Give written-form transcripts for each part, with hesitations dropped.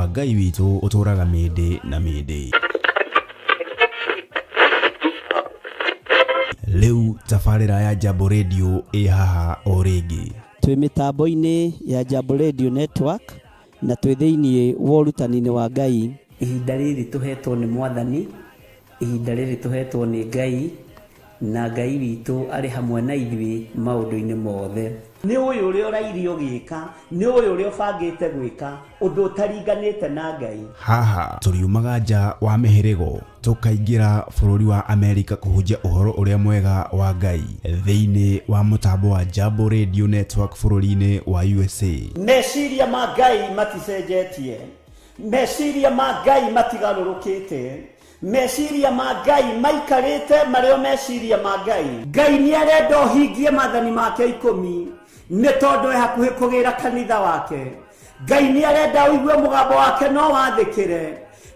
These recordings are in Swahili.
wa Ngai witũ ũtũraga mĩndĩ na mĩndĩ. Leu tafarĩra ya Jambo Radio haha o rĩngĩ. Twĩ mĩtambo-inĩ ya Jambo Radio Network na twĩ thĩinĩ wa ũrutani-inĩ wa Ngai. Ihinda rĩrĩ tũhetwo nĩ Mwathani, ihinda rĩrĩ tũhetwo nĩ Ngai, na Ngai witũ arĩ hamwe na ithuĩ maũndũ-inĩ mothe. Nĩ ũyũ ũrĩa ũrairio gĩka, nĩ ũyũ ũrĩa ũbangĩte gwĩka ũndũ ũtaringanĩte na Ngai. Haha tũriumaga nja wa mĩhĩrĩgo tũkaingĩra bũrũri wa Amerika kũhunjia ũhoro ũrĩa mwega wa Ngai thĩinĩ wa mũtambo wa Jambo Radio Network bũrũri-inĩ wa USA. Meciria ma Ngai maticenjetie, meciria ma Ngai matigarũrũkĩte, meciria ma Ngai maikarĩte marĩo meciria ma Ngai. Ngai nĩ arenda ũhingie maathani make 10 nĩ tondũ hakuhĩ kũgĩra kanitha wake. Ngai nĩ arenda ũigue mũgambo wake no wathĩkĩre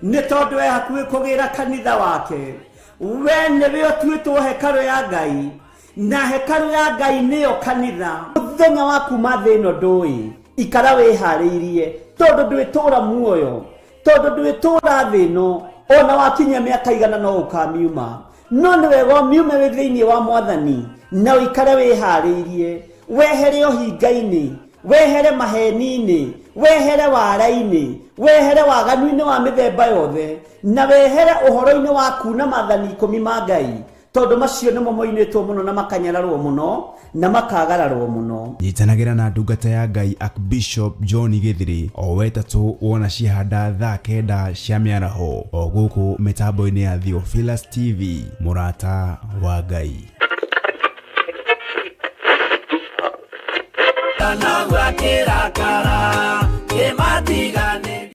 nĩ tondũ hakuhĩ kũgĩra kanitha wake. We nĩwe ũtuĩtwo hekarũ ya Ngai, na hekarũ ya Ngai nĩyo kanitha. Mũthenya waku thĩ ĩno ndũĩ, ikara wĩharĩirie tondũ ndwĩtũra muoyo, tondũ ndwĩtũra thĩ ĩno. Ona wakinya mĩaka igana no ũkamiuma, no nĩ wega ũmiume wĩ thĩinĩ wa Mwathani na ũikare wĩharĩirie. Wehere ũhinga-inĩ, wehere maheni-inĩ, wehere wara-inĩ, wehere waganu-inĩ wa mĩthemba yothe, na wehere ũhoro-inĩ wa kuna maathani 10 ma Ngai, tondũ macio nĩmo moinĩtwo mũno na makanyararwo mũno na makagararwo mũno. Nyitanagĩra na ndungata ya Ngai Archbishop John Gĩthiri o wetatũ wona cihanda thaa 9 cia mĩaraho o gũkũ mĩtambo-inĩ ya Theophilus TV, mũrata wa Ngai. Magikara, de,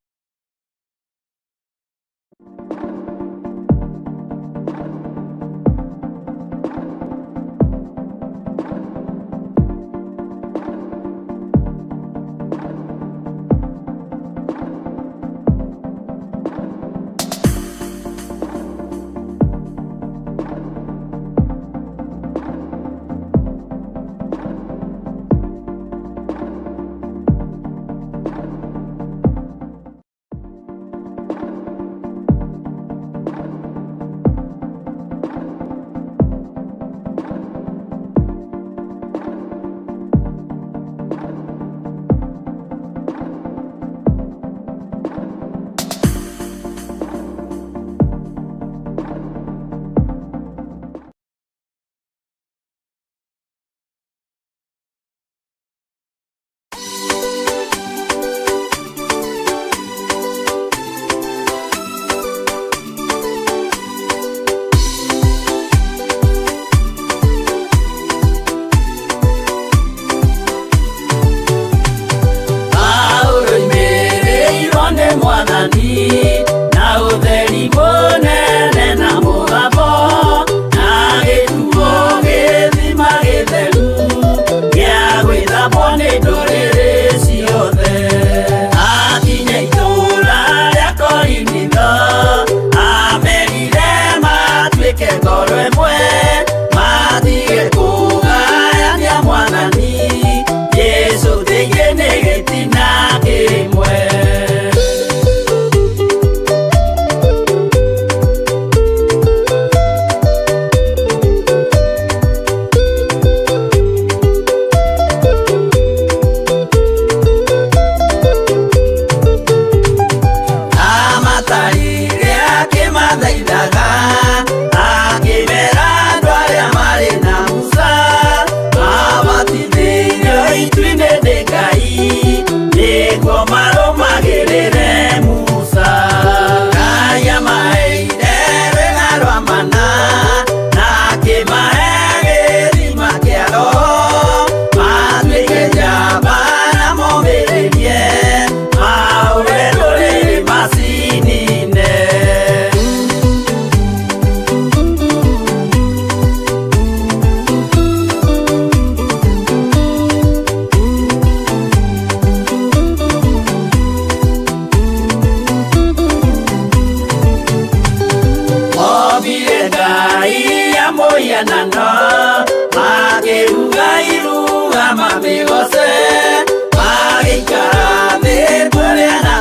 pone a la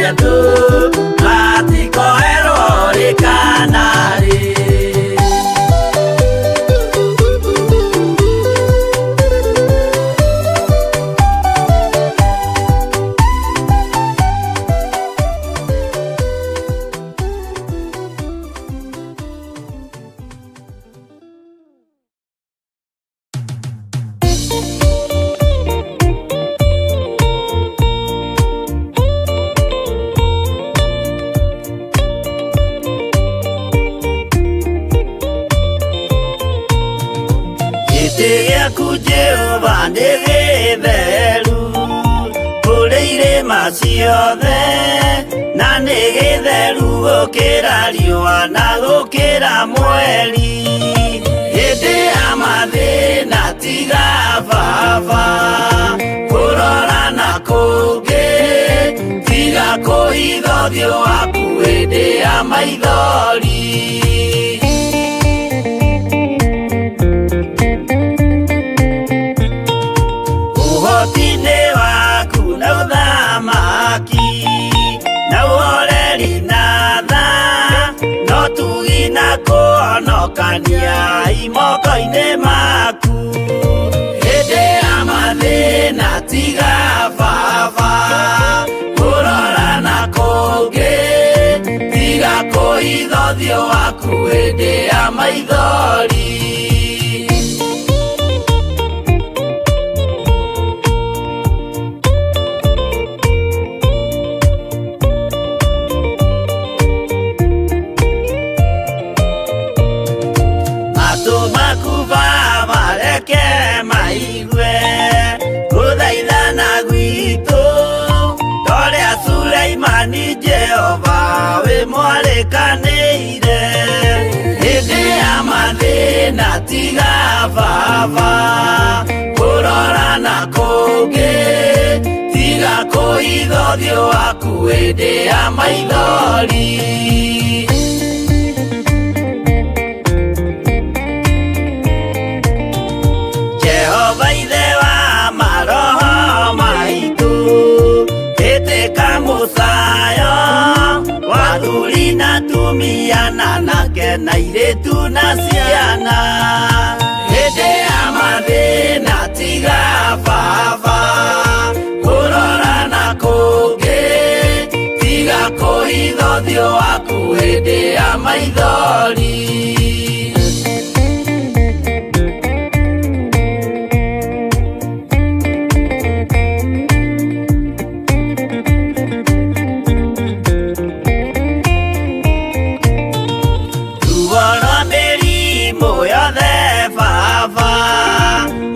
andu matikoherwo rikanari. Jehova nĩ gĩtheru kũrĩ irĩma ciothe, na nĩ gĩtheru gũkĩra riũa na gũkĩra mweri. Hĩndĩ ya mathĩna tiga baba kũrora na kũngĩ, tiga kũhitha ũthiũ waku hĩndĩ ya maithori. Kũhonokania imoko-inĩ maku hĩndĩ ya mathĩna tiga baba kũrora na kũngĩ, tiga kũhitha ũthiũ waku hĩndĩ ya maithori. Jehova wĩ mwarĩkanĩire hĩndĩ ya mathĩna tiga baba kũrora na kũngĩ, tiga kũhitha ũthiũ waku hĩndĩ ya maithori. Jehova ithe wa maroho maitũ, ĩtĩka mũcayo wathuri na atumia na anake na airĩtu na ciana. Hĩndĩ ya mathĩna tiga baba kũrora na kũngĩ, tiga kũhitha ũthiũ waku hĩndĩ ya maithori.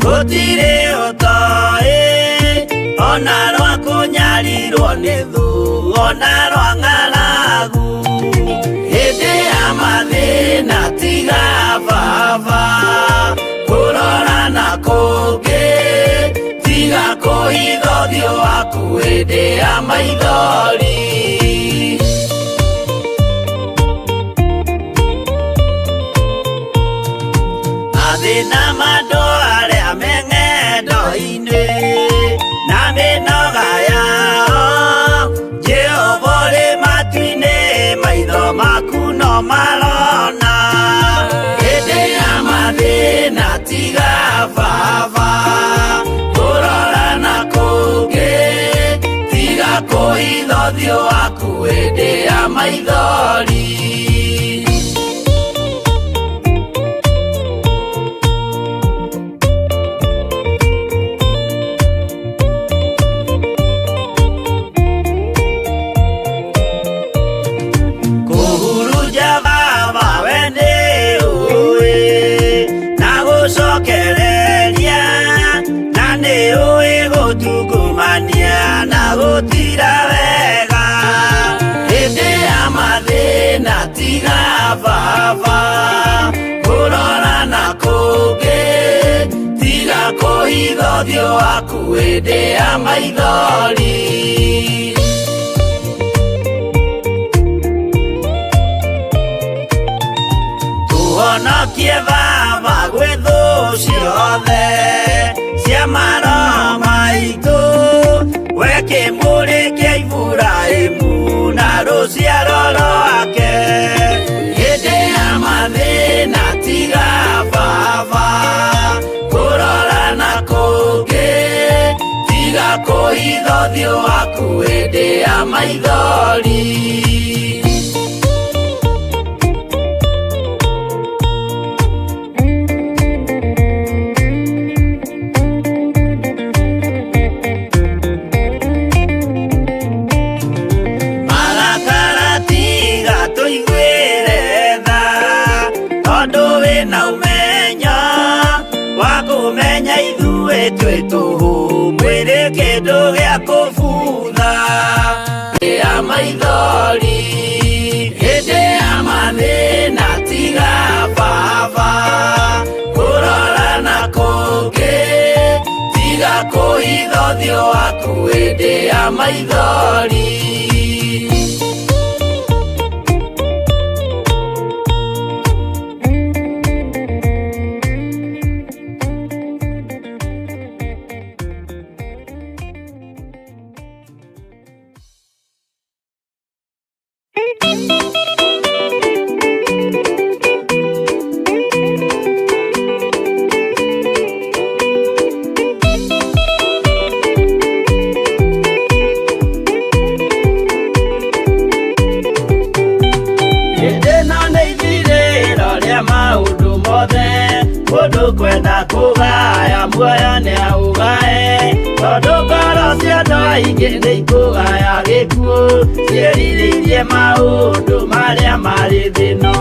Gũtirĩ ũtoĩ ona rwa kũnyarirwo nĩ thũ ona rwa ng'aragu. Hĩndĩ ya mathĩna tiga baba kũrora na kũngĩ, tiga kũhitha ũthiũ waku hĩndĩ ya maithori. Mathĩna mandũ arĩa me ng'endo-inĩ na mĩnoga yao, Jehova ũrĩ matu-inĩ maitho maku no marona. Hĩndĩ ya mathĩna tiga baba kũrora na kũngĩ, tiga kũhitha ũthiũ waku hĩndĩ ya maithori. Gũtira wega hĩndĩ ya mathĩna tiga baba kũrora na kũngĩ, tiga kũhitha ũthiũ waku hĩndĩ ya maithori. Tũhonokie baba gwĩ thũ ciothe cia maroho maitũ, we kĩmũrĩ kĩa Iburahĩmu tiga kuhitha ũthiũ waku hĩndĩ ya maithori. Marakara tiga tũiguĩre tha, tondũ wĩna ũmenyo wa kũmenya ithuĩ twĩ tũhũ, mwĩrĩ kĩndũ gĩa kũbutha hĩndĩ ya maithori. Hĩndĩ ya mathĩna tiga baba kũrora na kũngĩ, tiga kũhitha ũthiũ waku hĩndĩ ya maithori. Mũndũ kwenda kũgaya muoyo nĩ aũgae, tondũ ngoro cia andũ aingĩ nĩ ikũgaya gĩkuũ, ciĩrirĩirie maũndũ marĩa marĩ thĩno.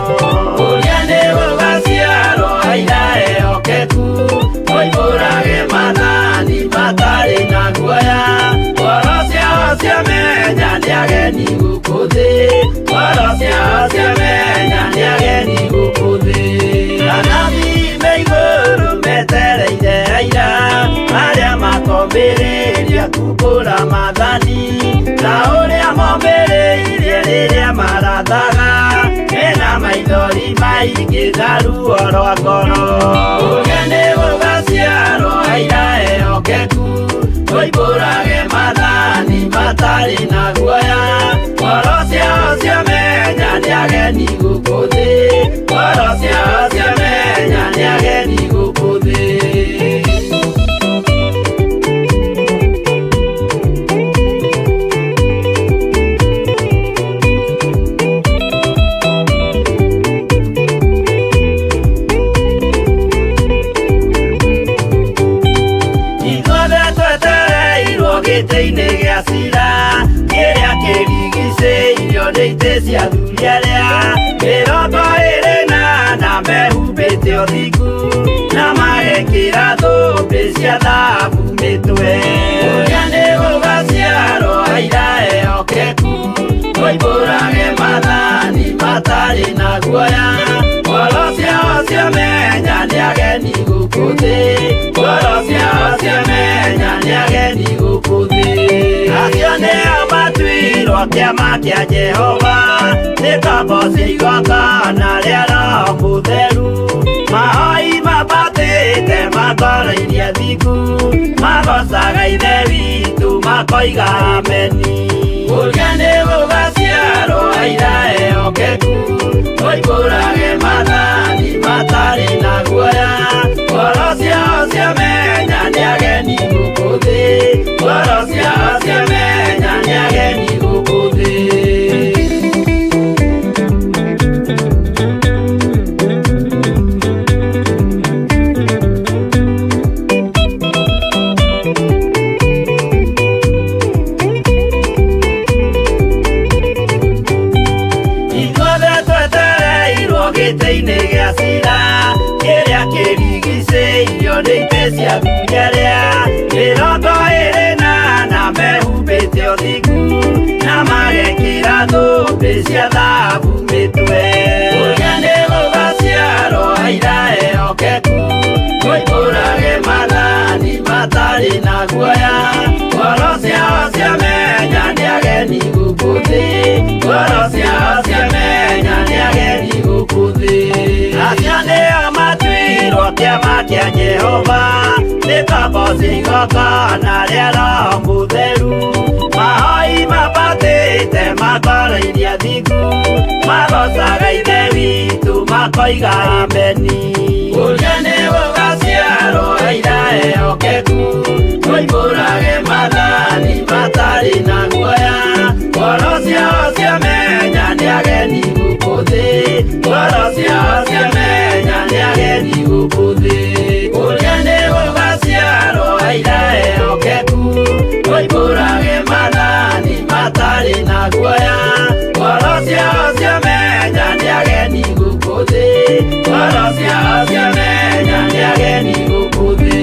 Ũrĩa nĩ gũgaciarwo aira ehokeku, moimbũrage mathani matarĩ na guoya, ngoro ciao ciamenya nĩ ageni gũkũ thĩ, ngoro ciao ciamenya nĩ ageni gũkũ thĩ. Anathi igũrũ metereire aira arĩa makomĩrĩria kumbũra mathani, na ũrĩa momĩrĩirie rĩrĩa marathaga, mena maithori maingĩ na ruo rwa ngoro. Ũrĩa nĩ gũgaciarwo aira ehokeku, moimbũrage mathani matarĩ na guoya, ngoro ciao ciamenya nĩ ageni gũkũ thĩ, ngoro ciao ciamenya nĩ ageni gũkũ thĩ. Ithuothe twetereirwo gĩtĩ-inĩ gĩa cira, kĩrĩa kĩrigicĩirio nĩ itĩ cia athuri arĩa mĩrongo ĩrĩ na ana mehumbĩte ũthingu, na magekĩra thũmbĩ cia thahabu mĩtwe. Ũrĩa nĩ gũgaciarwo aira ehokeku, moimbũrage mathani matarĩ na guoya, ngoro ciao ciamenya nĩ ageni gũkũ thĩ, ngoro ciao ciamenya nĩ ageni gũkũ thĩ. Acio nĩo matuirwo kĩama kĩa Jehova, nĩ ngombo cia igongona rĩa Roho Mũtheru, mahoi mabatĩte makoro-inĩ thingu, magocaga ithe witũ makoiga ameni. Ũrĩa nĩ gũgaciarwo aira ehokeku, moimbũrage mathani matarĩ na guoya, ngoro ciao ciamenya nĩ ageni gũkũ thĩ, ngoro ciao ciamenya nĩ ageni gũkũ thĩ. Gĩtĩ-inĩ gĩa cira, kĩrĩa kĩrigicĩirio nĩ itĩ cia athuri arĩa mĩrongo ĩrĩ na ana mehumbĩte ũthingu, na magekĩra thũmbĩ cia thahabu mĩtwe. Ũrĩa nĩ gũgaciarwo aira ehokeku, moimbũrage mathani matarĩ na guoya, ngoro ciao ciamenya nĩ ageni gũkũ thĩ, ngoro ciao ciamenya nĩ ageni gũkũ thĩ. Acio nĩo matuirwo kĩama kĩa Jehova, nĩ ngombo cia igongona rĩa Roho Mũtheru, mahoi mabatĩte makoro-inĩ thingu, magocaga ithe witũ makoiga ameni. Ũrĩa nĩ gũgaciarwo aira ehokeku, moimbũrage mathani matarĩ na guoya. Ngoro ciao ciamenya nĩ ageni gũkũ thĩ, ngoro ciao ciamenya nĩ ageni gũkũ thĩ. Kũrĩa nĩ gũgaciarwo aira ehokeku, moimbũrage maathani matarĩ na guoya. Ngoro ciao ciamenya nĩ ageni gũkũ thĩ, ngoro ciao ciamenya nĩ ageni gũkũ thĩ.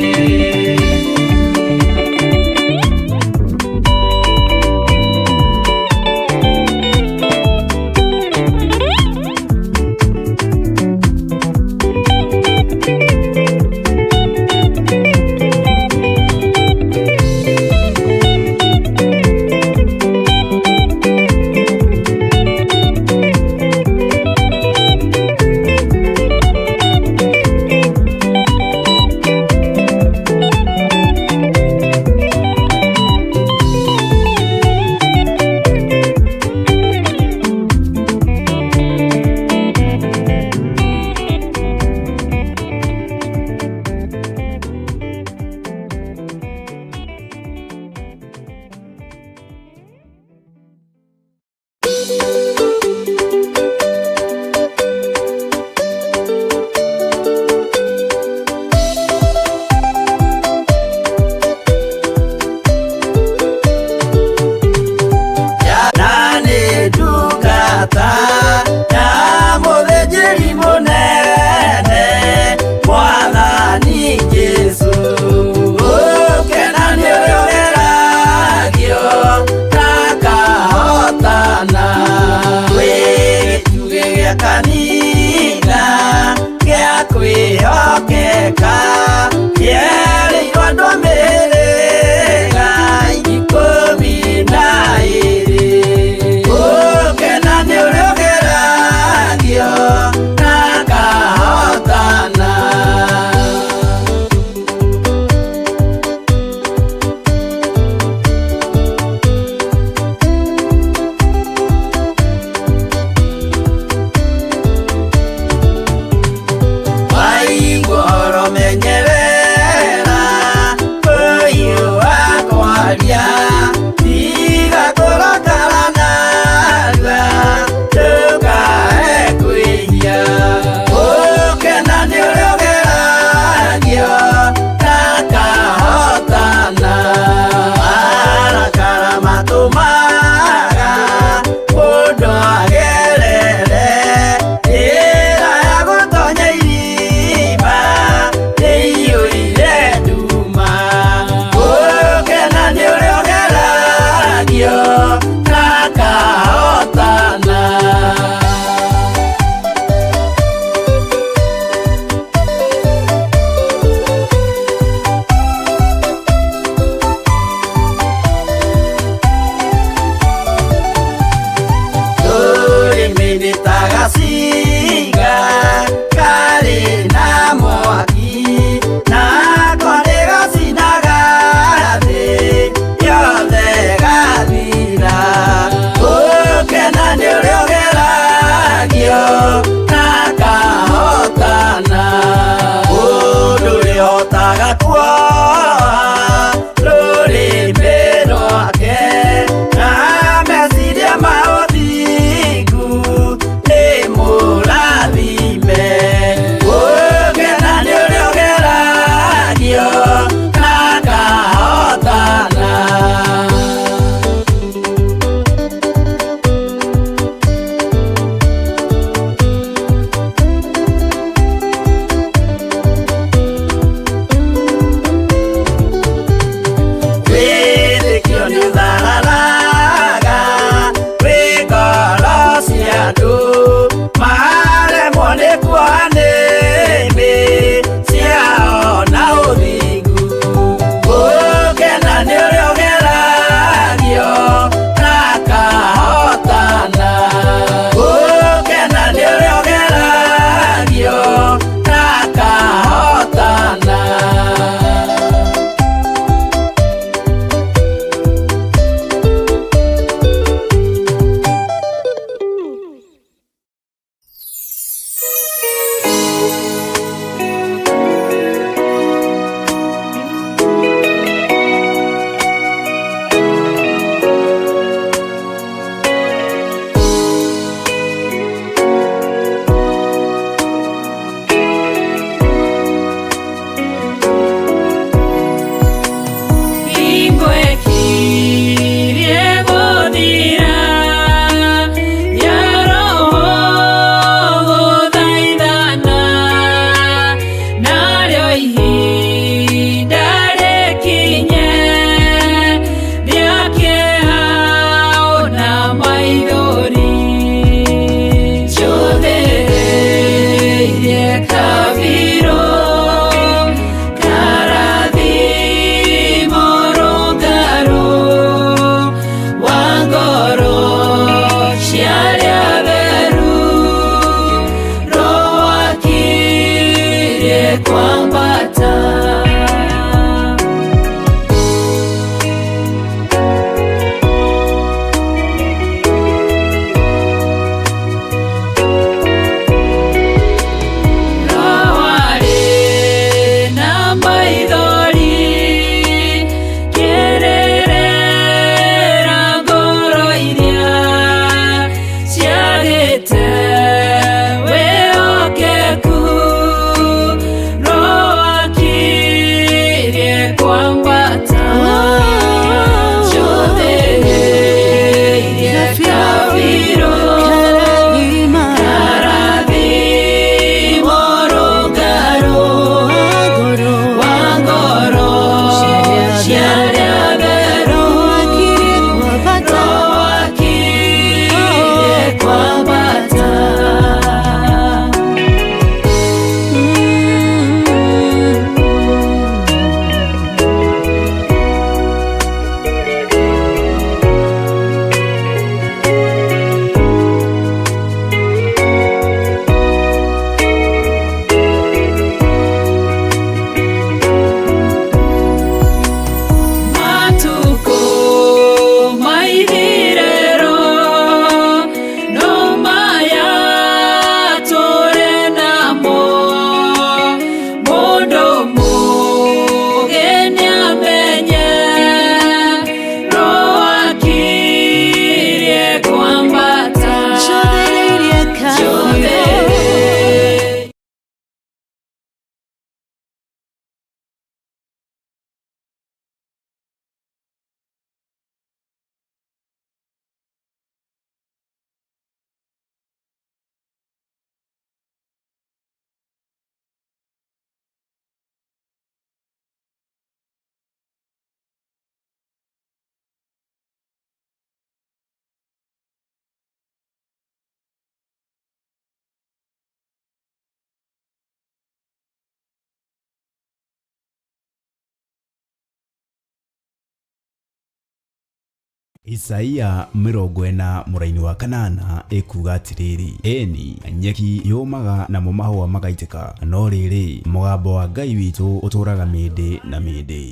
Isaia 40 muraini wa kanana ekuga atiriri eni nyeki yomaga na mahũa magaitĩka no rĩrĩ mũgambo wa Ngai witũ ũtũraga mĩndĩ na mĩndĩ.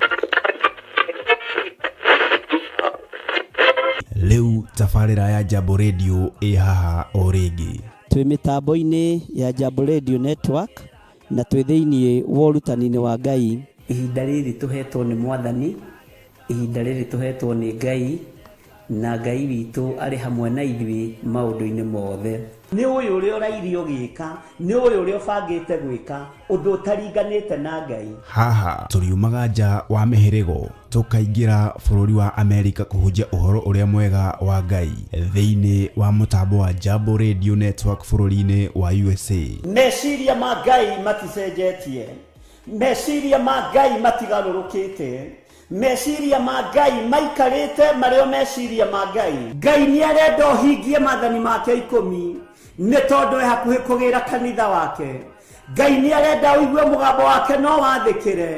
Leu tafarĩra ya Jambo Radio haha o rĩngĩ. Twĩ mĩtambo-inĩ ya Jambo Radio Network na twĩ thĩinĩ wa ũrutani-inĩ wa Ngai. Ihinda rĩrĩ tũhetwo nĩ Mwathani, ihinda rĩrĩ tũhetwo nĩ Ngai, na Ngai witũ arĩ hamwe na ithuĩ maũndũ-inĩ mothe. Nĩ ũyũ ũrĩa ũrairio gĩka, nĩ ũyũ ũrĩa ũbangĩte gwĩka ũndũ ũtaringanĩte na Ngai. Haha tũriumaga nja wa mĩhĩrĩgo tũkaingĩra bũrũri wa Amerika kũhunjia ũhoro ũrĩa mwega wa Ngai thĩinĩ wa mũtambo wa Jambo Radio Network bũrũri-inĩ wa USA. Meciria ma Ngai maticenjetie, meciria ma Ngai matigarũrũkĩte, meciria ma Ngai maikarĩte marĩo meciria ma Ngai. Ngai nĩ arenda ũhingie maathani make 10 nĩ tondũ e hakuhĩ kũgĩra kanitha wake. Ngai nĩ arenda ũigue mũgambo wake no wathĩkĩre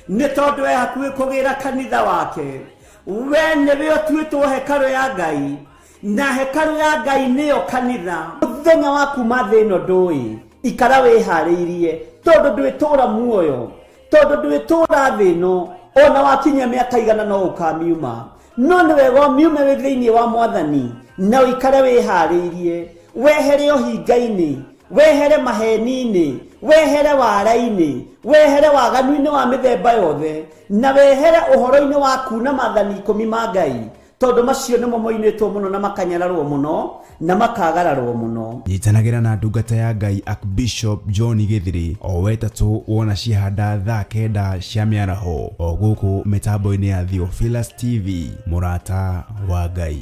nĩ tondũ e hakuhĩ kũgĩra kanitha wake. We nĩwe ũtuĩtwo hekarũ ya Ngai, na hekarũ ya Ngai nĩyo kanitha. Mũthenya waku thĩ ĩno ndũĩ, ikara wĩharĩirie tondũ ndwĩtũra muoyo, tondũ ndwĩtũra thĩ ĩno. Ona wakinya mĩaka igana no ũkamiuma, no nĩ wega ũmiume wĩ thĩinĩ wa Mwathani na ũikare wĩharĩirie, wehere ũhinga-inĩ, wehere maheni-inĩ, wehere wara-inĩ, wehere waganu-inĩ wa mĩthemba yothe, na wehere ũhoro-inĩ wa kuna maathani 10 ma Ngai, tondũ macio nĩmo moinĩtwo mũno na makanyararwo mũno na makagararwo mũno. Nyitanagĩra na ndungata ya Ngai Archbishop John Gĩthiri o wetatũ wona ciahanda thaa 9 cia mĩaraho o gũkũ mĩtambo-inĩ ya Theophilus TV, mũrata wa Ngai.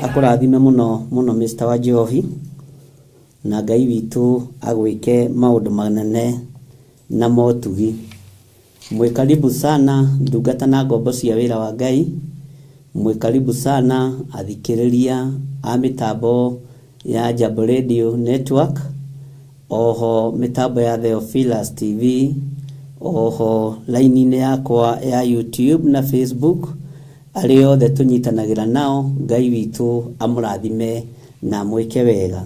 Akũrathime mũno Mr. wa Njohi, na Ngai witũ agwĩke maũndũ manene na motugi. Mwekaribu sana ndungata na ngombo cia wĩra wa Ngai, mwekaribu sana athikĩrĩria a mĩtambo ya Jambo Radio Network, oho mĩtambo ya Theophilus TV, oho laini-inĩ yakwa ya YouTube na Facebook, arĩ othe tũnyitanagĩra nao. Ngai witũ amũrathime na mwĩke wega.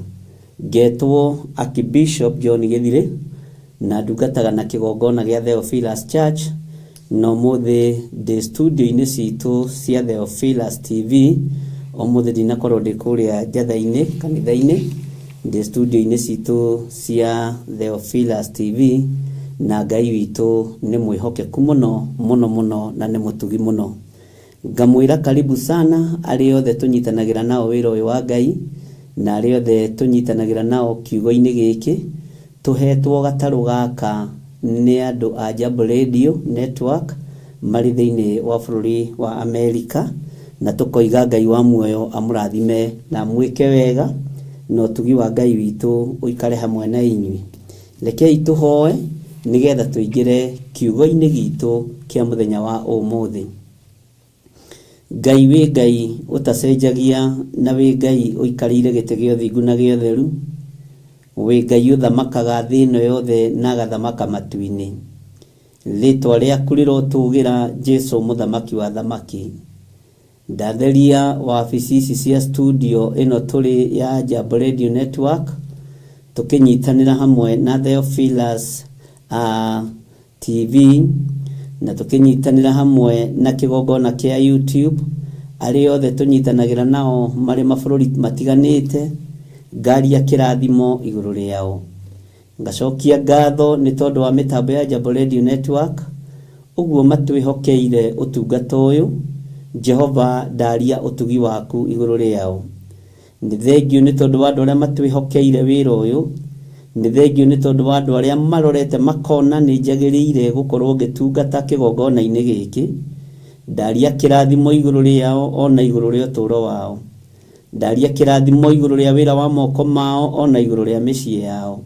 Ngetwo Archbishop John Gĩthiri na ndungataga na kĩgongona gĩa Theophilus Church, no mũthĩ ndĩ studio-inĩ citũ cia Theophilus TV. Mũthĩ ndinakorwo ndĩ kũrĩa njatha-inĩ kanitha-inĩ, ndĩ studio-inĩ citũ cia Theophilus TV, na Ngai witũ nĩ mwĩhokeku mũno mũno mũno na nĩ mũtugi mũno. Ngamwĩra karibu sana arĩ othe tũnyitanagĩra nao wĩra ũyũ wa Ngai, na arĩ othe tũnyitanagĩra nao kiugo-inĩ gĩkĩ tũhetwo gatarũ gaka nĩ andũ a Jambo Radio Network marĩ thĩinĩ wa bũrũri wa Amerika, na tũkoiga Ngai wa muoyo amũrathime na mwĩke wega, no ũtugi wa Ngai witũ ũikare hamwe na inyuĩ. Rekei tũhoe nĩgetha tũingĩre kiugo-inĩ gitũ kĩa mũthenya wa ũmũthĩ. Ngai wĩ Ngai ũtacenjagia, na wĩ Ngai ũikarĩire gĩtĩ gĩa ũthingu na gĩa ũtheru, wĩ Ngai ũthamakaga thĩ ĩno yothe na agathamaka matu-inĩ. Rĩtwa rĩaku rĩrotũgĩra Jesũ mũthamaki wa thamaki. Ndatheria wabici ici cia studio ĩno tũrĩ ya Jambo Radio Network, tũkĩnyitanĩra hamwe na Theophilus TV, na tũkĩnyitanĩra hamwe na kĩgongona kĩa YouTube, arĩ othe tũnyitanagĩra nao marĩ mabũrũri matiganĩte. Ngaria kĩrathimo igũrũ rĩao. Ngacokia ngatho nĩ tondũ wa mĩtambo ya Jambo Radio Network, ũguo matwĩhokeire ũtungata ũyũ. Jehova ndaria ũtugi waku igũrũ rĩao. Nĩ thengio nĩ tondũ wa andũ arĩa matwĩhokeire wĩra ũyũ, nĩ thengio nĩ tondũ wa andũ arĩa marorete makona nĩ njagĩrĩire gũkorwo ngĩtungata kĩgongona-inĩ gĩkĩ. Ndaria kĩrathimo igũrũ rĩao ona igũrũ rĩa ũtũũro wao. Ndaria kĩrathimo igũrũ rĩa wĩra wa moko mao ona igũrũ rĩa mĩciĩ yao.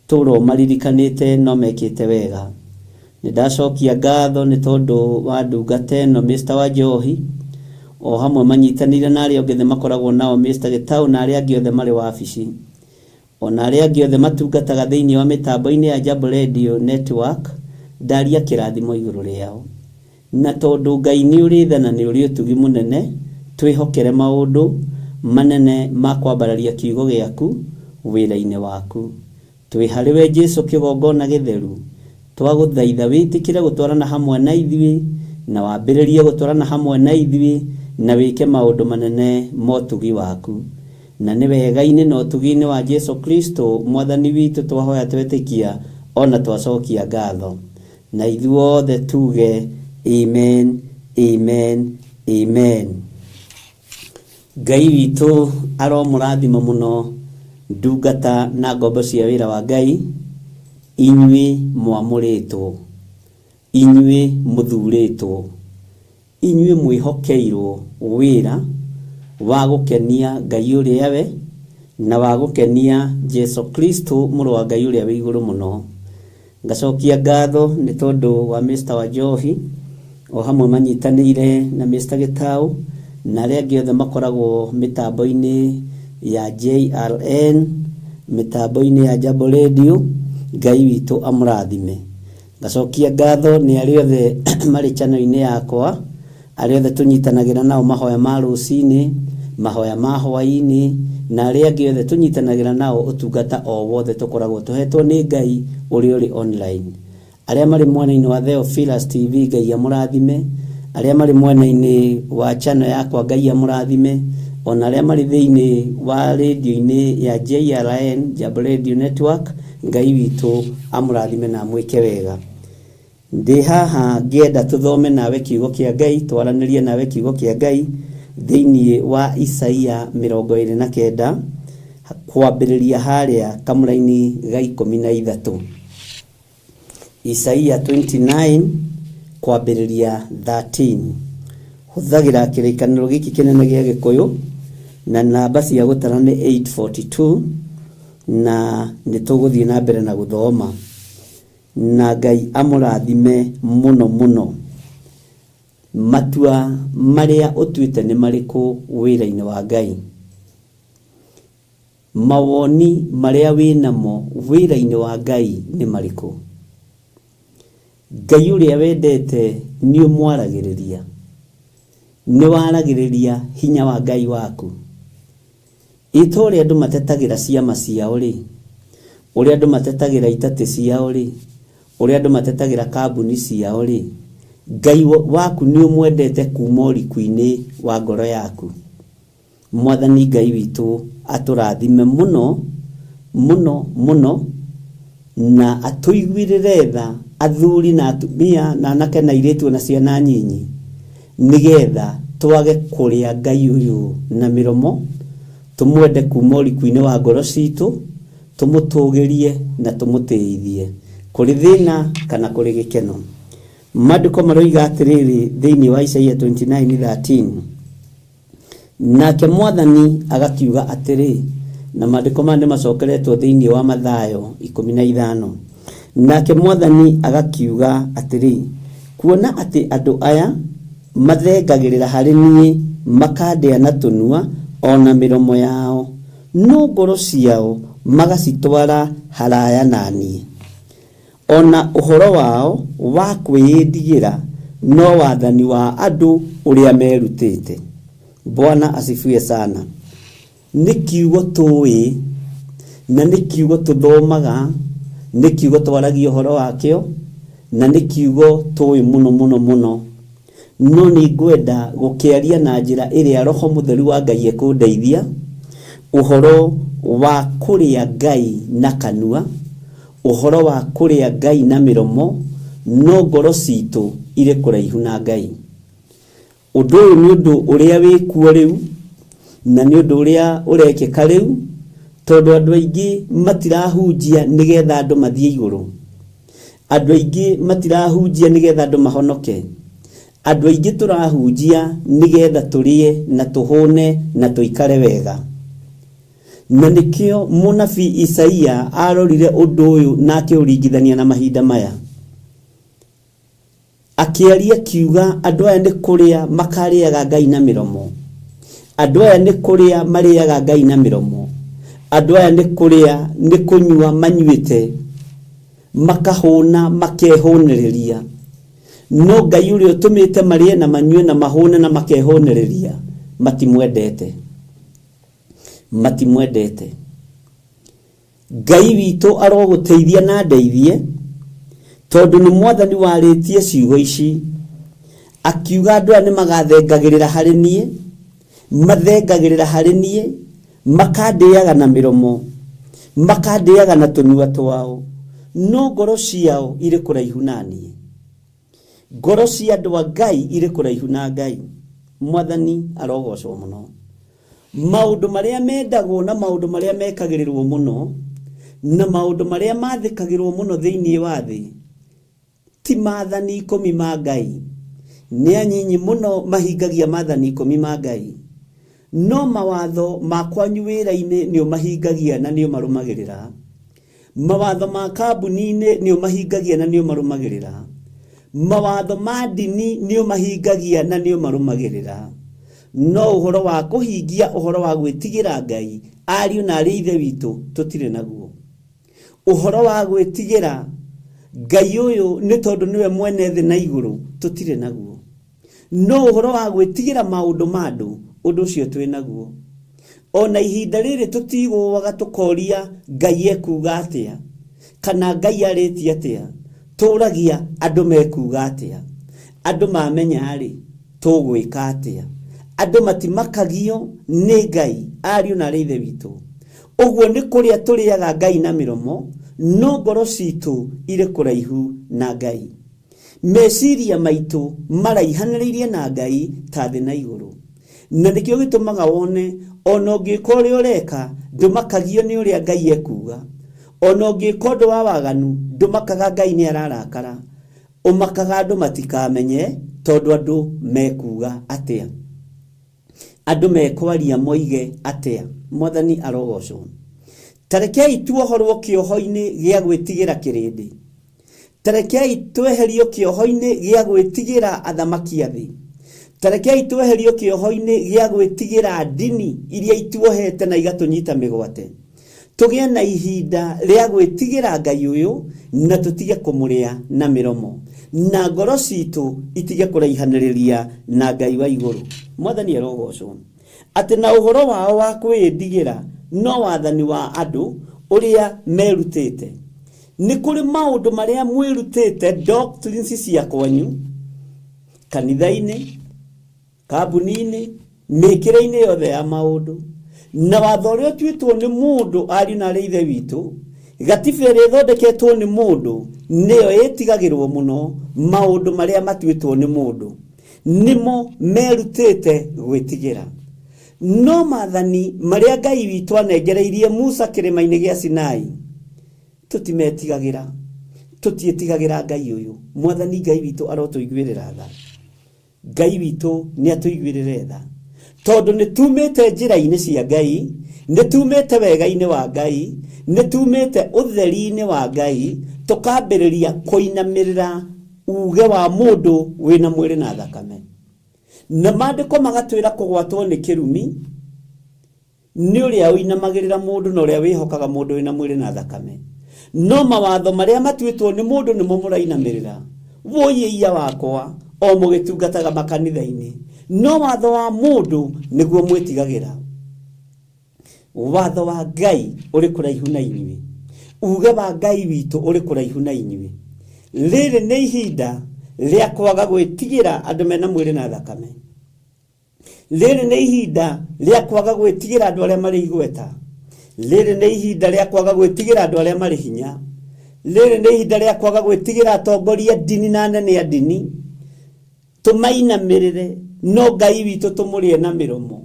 Tũũro maririkanĩte no mekĩte wega. Nĩndacokia ngatho nĩ tondũ wa ndungata ĩno Mr. wa Njohi, o hamwe manyitanĩire na arĩa othe makoragwo nao Mr. Gĩtaũ na arĩa angĩ othe marĩ wabici. ona aria angĩ othe matungataga thĩinĩ wa mĩtambo-inĩ ya Jambo Radio Network, ndaria kĩrathimo igũrũ rĩao. Na tondũ Ngai nĩ ũrĩ tha na nĩ ũrĩ ũtugi mũnene, twĩhokere maũndũ manene ma kwambararia kiugo gĩaku wĩra-inĩ waku. Twĩ harĩwe Jesũ kĩgongona gĩtheru, twagũthaitha wĩtĩkĩre gũtwarana hamwe na ithuĩ, na wambĩrĩrie gũtwarana hamwe na ithuĩ, na wĩke maũndũ manene ma ũtugi waku. Na nĩ wega-inĩ na ũtugi-inĩ wa Jesũ Kristo mwathani witũ twahoya twetĩkia ona twacokia ngatho. Na ithuothe tuge amen, amen, amen. Ngai witũ aromũrathima mũno ndungata na ngombo cia wĩra wa Ngai, inyuĩ mwamũrĩtwo, inyuĩ mũthurĩtwo, inyuĩ mwĩhokeirwo wĩra wa gũkenia Ngai ũrĩa we na wa gũkenia Jesũ Kristo mũrũ wa Ngai ũrĩa wĩ igũrũ mũno. Ngacokia ngatho nĩ tondũ wa Mr. Wanjohi o hamwe manyitanĩire na Mr. Gĩtaũ na arĩa angĩ othe makoragwo mĩtambo-inĩ ya JRN, mĩtambo-inĩ ya Jambo Radio. Ngai witũ amũrathime. Ngacokia ngatho nĩ arĩa othe marĩ channel-inĩ yakwa, arĩa othe tũnyitanagĩra nao mahoya ma rũcinĩ, mahoya ma hwaĩ-inĩ, na arĩa angĩ othe tũnyitanagĩra nao ũtungata o wothe tũkoragwo tũhetwo nĩ Ngai ũrĩ online. Arĩa marĩ mwena-inĩ wa Theophilus TV, Ngai amũrathime. Arĩa marĩ mwena-inĩ wa channel yakwa, Ngai amũrathime. Ona arĩa marĩ thĩinĩ wa radio-inĩ ya JRN, Jambo Radio Network, Ngai witũ amũrathime na mwĩke wega. Ndĩ haha ngĩenda tũthome nawe kiugo kĩa Ngai, twaranĩrie nawe kiugo kĩa Ngai thĩinĩ wa Isaia 29 kwambĩrĩria harĩa kamũra-inĩ ga 13. Isaia 29 kwambĩrĩria 13. Hũthagĩra kĩrĩkanĩro gĩkĩ kĩnene gĩa Gĩkũyũ na namba cia gũtara nĩ 842, na nĩtũgũthiĩ na mbere na gũthoma. Na Ngai amũrathime mũno mũno. Matua marĩa ũtuĩte nĩ marĩkũ wĩra-inĩ wa Ngai? Mawoni marĩa wĩnamo wĩra-inĩ wa Ngai nĩ marĩkũ? Ngai ũrĩa wendete nĩ ũmwaragĩrĩria, nĩ waragĩrĩria hinya wa Ngai waku. Ito ũrĩa andũ matetagĩra ciama ciao rĩ, ũrĩa andũ matetagĩra itatĩ ciao rĩ, ũrĩa andũ matetagĩra kambuni ciao rĩ, Ngai waku nĩ ũmwendete kuma ũriku-inĩ wa ngoro yaku. Mwathani Ngai witũ atũrathime mũno mũno mũno, na atũiguĩrĩre tha athuri na atumia na anake na airĩtu na ciana nyinyi, nigetha twage kũrĩa Ngai ũyũ na mĩromo, tũmwende kuma ũriku-inĩ wa ngoro citũ, tũmũtũgĩrie na tũmũtĩithie kũrĩ thĩna kana kũrĩ gĩkeno. Maandĩko maroiga atĩrĩrĩ thĩinĩ wa Isaia 29:13, nake Mwathani agakiuga atĩrĩ, na maandĩko maya nĩmacokeretwo thĩinĩ wa Mathayo 15. Nake Mwathani agakiuga atĩrĩ, kuona atĩ andũ aya mathengagĩrĩra harĩ niĩ, makandĩa na tũnua ona mĩromo yao, no ngoro ciao magacitwara haraya na niĩ. Ona ũhoro wao wa kwĩĩndigĩra no wathani wa andũ ũrĩa merutĩte. Bwana asifiwe sana. Nĩ kiugo tũĩ na nĩ kiugo tũthomaga, nĩ kiugo twaragia ũhoro wakĩo, na nĩ kiugo tũĩ mũno mũno mũno. No nĩ ngwenda gũkĩaria na njĩra ĩrĩa Roho Mũtheru wa Ngai ekũndeithia, ũhoro wa kũrĩa Ngai na kanua, ũhoro wa kũrĩa Ngai na mĩromo, no ngoro citũ irĩ kũraihu na Ngai. Ũndũ ũyũ nĩ ũndũ ũrĩa wĩkuo rĩu, na nĩ ũndũ ũrĩa ũrekĩka rĩu, tondũ andũ aingĩ matirahunjia nĩgetha andũ mathiĩ igũrũ. Andũ aingĩ matirahunjia nĩgetha andũ mahonoke. Andũ aingĩ tũrahunjia nĩgetha tũrĩe na tũhũne na tũikare wega. Na nĩkĩo mũnabii Isaia arorire ũndũ ũyũ na akĩũringithania na mahinda maya, akĩaria kiuga andũ aya nĩ kũrĩa makarĩaga Ngai na mĩromo, andũ aya nĩ kũrĩa marĩaga Ngai na mĩromo, andũ aya nĩ kũrĩa nĩ kũnyua manyuĩte makahũna makehũnĩrĩria no Ngai ũrĩa ũtũmĩte marĩe na manyue na mahũne na makehũnĩrĩria matimwendete. Ngai witũ arogũteithia na ndeithie tondũ nĩ Mwathani warĩtie ciugo ici akiuga andũ aya nĩ magathengagĩrĩra harĩ niĩ mathengagĩrĩra harĩ niĩ makandĩaga na mĩromo makandĩaga na tũnua twao no ngoro ciao irĩ kũraihu na niĩ. Ngoro cia andũ a Ngai irĩ kũraihu na Ngai. Mwathani arogocwo mũno. Maũndũ marĩa mendagwo na maũndũ marĩa mekagĩrĩrwo mũno na maũndũ marĩa mathĩkagĩrwo mũno thĩinĩ wa thĩ ti maathani 10 ma Ngai. Nĩ anyinyi mũno mahingagia maathani 10 ma Ngai. No mawatho ma kwanyu wĩra-inĩ nĩo mahingagia na nĩo marũmagĩrĩra. Mawatho ma kambuni-inĩ nĩo mahingagia na nĩo marũmagĩrĩra. Mawatho ma ndini nĩo mahingagia na nĩo marũmagĩrĩra. No ũhoro wa kũhingia ũhoro wa gwĩtigĩra Ngai ariũ na arĩ ithe witũ tũtirĩ naguo. Ũhoro wa gwĩtigĩra Ngai ũyũ nĩ tondũ nĩwe mwene thĩ na igũrũ tũtirĩ naguo. No ũhoro wa gwĩtigĩra maũndũ ma andũ ũndũ ũcio twĩ naguo. Ona ihinda rĩrĩ tũtigũaga tũkoria Ngai ekuga atĩa kana Ngai arĩtie atĩa. Tũragia andũ mekuga atĩa. Andũ mamenya rĩ tũgwĩka atĩa. Andũ matimakagio nĩ Ngai ariũ na arĩ ithe witũ. Ũguo nĩ kũrĩa tũrĩaga Ngai na mĩromo no ngoro citũ irĩ kũraihu na Ngai. Meciria maitũ maraihanĩrĩirie na Ngai ta thĩ na igũrũ. Na nĩkĩo gĩtũmaga wone ona ũngĩka ũrĩa ũreka ndũmakagio nĩ ũrĩa Ngai ekuga. Ona ũngĩka ũndũ wa waganu ndũmakaga Ngai nĩ ararakara. Ũmakaga andũ matikamenye tondũ andũ mekuga atĩa. Andũ mekwaria moige atĩa. Mwathani arogocwo. Tarekei tuohorwo kĩoho-inĩ gĩa gwĩtigĩra kĩrĩndĩ. Tarekei tweherio kĩoho-inĩ gĩa gwĩtigĩra athamaki a thĩ. Tarekei tweherio kĩoho-inĩ gĩa gwĩtigĩra ndini iria ituohete na igatũnyita mĩgwate. Tũgĩe na ihinda rĩa gwĩtigĩra Ngai ũyũ na tũtige kũmũrĩa na mĩromo. Na ngoro citũ itige kũraihanĩrĩria na Ngai wa igũrũ. Mwathani arogocwo. Atĩ na ũhoro wao wa kwĩĩtigĩra no wathani wa andũ ũrĩa merutĩte. Nĩ kũrĩ maũndũ marĩa mwĩrutĩte doctrines cia kwanyu kanitha-inĩ, kambuni-inĩ, mĩkĩre-inĩ yothe ya maũndũ. Na watho ũrĩa ũtuĩtwo nĩ mũndũ ariũ na arĩ ithe witũ, gatiba ĩrĩa ĩthondeketwo nĩ mũndũ nĩyo ĩtigagĩrwo mũno maũndũ marĩa matuĩtwo nĩ mũndũ. Nĩmo merutĩte gwĩtigĩra. No maathani marĩa Ngai witũ anengereirie Musa kĩrĩma-inĩ gĩa Sinai tũtimetigagĩra. Tũtiĩtigagĩra Ngai ũyũ. Mwathani Ngai witũ arotũiguĩrĩra tha. Ngai witũ nĩ atũiguĩrĩre tha. Tondũ nĩ tumĩte njĩra-inĩ cia Ngai, nĩ tumĩte wega-inĩ wa Ngai, nĩ tumĩte ũtheri-inĩ wa Ngai, tũkambĩrĩria kũinamĩrĩra uge wa mũndũ wĩna mwĩrĩ na thakame. Na maandĩko magatwĩra kũgwatwo nĩ kĩrumi nĩ ũrĩa ũinamagĩrĩra mũndũ na ũrĩa wĩhokaga mũndũ wĩna mwĩrĩ na thakame. No mawatho marĩa matuĩtwo nĩ mũndũ nĩmo mũrainamĩrĩra. Woiya wakwa o mũgĩtungataga makanitha-inĩ. No watho wa mũndũ nĩguo mwĩtigagĩra. Watho wa Ngai ũrĩ kũraihu na inyuĩ. Uge wa Ngai witũ ũrĩ kũraihu na inyuĩ. Rĩrĩ nĩ ihinda rĩa kwaga gwĩtigĩra andũ mena mwĩrĩ na thakame. Rĩrĩ nĩ ihinda rĩa kwaga gwĩtigĩra andũ arĩa marĩ igweta. Rĩrĩ nĩ ihinda rĩa kwaga gwĩtigĩra andũ arĩa marĩ hinya. Rĩrĩ nĩ ihinda rĩa kwaga gwĩtigĩra atongoria ndini na anene a ndini. Tũmainamĩrĩre no Ngai witũ tũmũrĩe na mĩromo.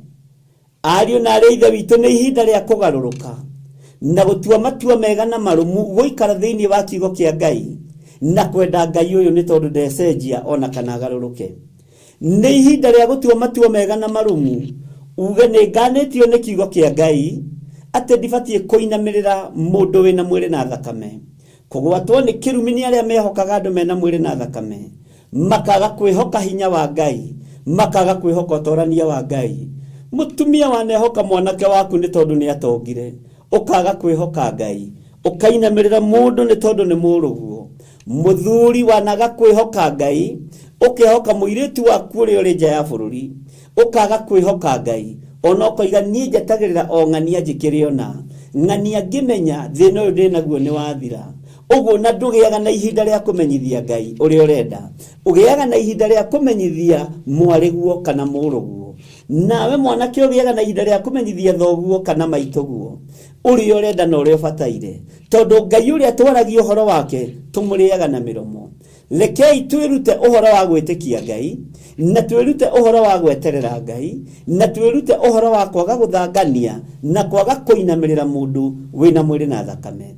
Ariũ na arĩ ithe witũ nĩ ihinda rĩa kũgarũrũka na gũtua matua mega na marũmu gũikara thĩinĩ wa kiugo kĩa Ngai na kwenda Ngai ũyũ nĩ tondũ ndecenjia ona kana agarũrũke. Nĩ ihinda rĩa gũtua matua mega na marũmu uge nĩ nganĩtio nĩ kiugo kĩa Ngai atĩ ndibatiĩ kũinamĩrĩra mũndũ wĩna mwĩrĩ na thakame. Kũgwatwo nĩ kĩrumi nĩ arĩa mehokaga andũ mena mwĩrĩ na thakame, makaga kwĩhoka hinya wa Ngai, makaga kwĩhoka ũtorania wa Ngai. Mũtumia wanehoka mwanake waku nĩ tondũ nĩ atongire. ukaga kwihoka Ngai ukainamirira mundu ni tondu ni muruguo muthuri wanaga kwihoka Ngai ukihoka muiritu waku uri uri nja ya bururi ukaga kwihoka Ngai ona ukoiga nie njatagirira o ng'ania njikire ona ng'ania ngimenya thina uyu ndinaguo ni wathira uguo na ndugiaga na ihinda ria kumenyithia Ngai uri urenda ugiaga na ihinda ria kumenyithia mwariguo kana muruguo nawe mwanake ugiaga na ihinda ria kumenyithia thoguo kana maituguo uri urenda na uri ubataire tondu Ngai uri atwaragio horo wake tumuriaga na miromo rekei twirute uhoro wa gwitikia Ngai na twirute uhoro wa gweterera Ngai na twirute uhoro wa kwaga guthangania na kwaga kuinamirira mundu wina mwiri na thakame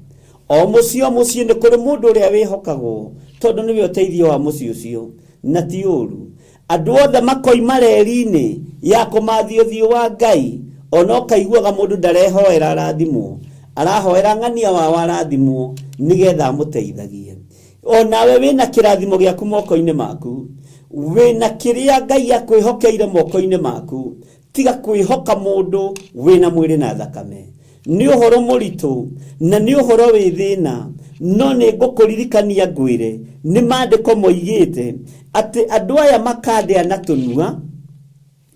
o mucio ni kuri mundu uria wihokagwo tondu niwe uteithio wa mucio ucio na ti uru andu othe makoima reri-ini ya kumathio wa Ngai ona ukaiguaga mundu ndarehoera arathimwo arahoera ng'ania wa arathimwo nigetha muteithagie onawe wina kirathimo giaku moko-ini maku wina kiria Ngai akwihokeire moko-ini maku tiga kwihoka mundu wina mwiri na thakame ni uhoro muritu na ni uhoro wi thina no ni ngukuririkania ngwire ni mandiko moigite ati andu aya makandea na tunua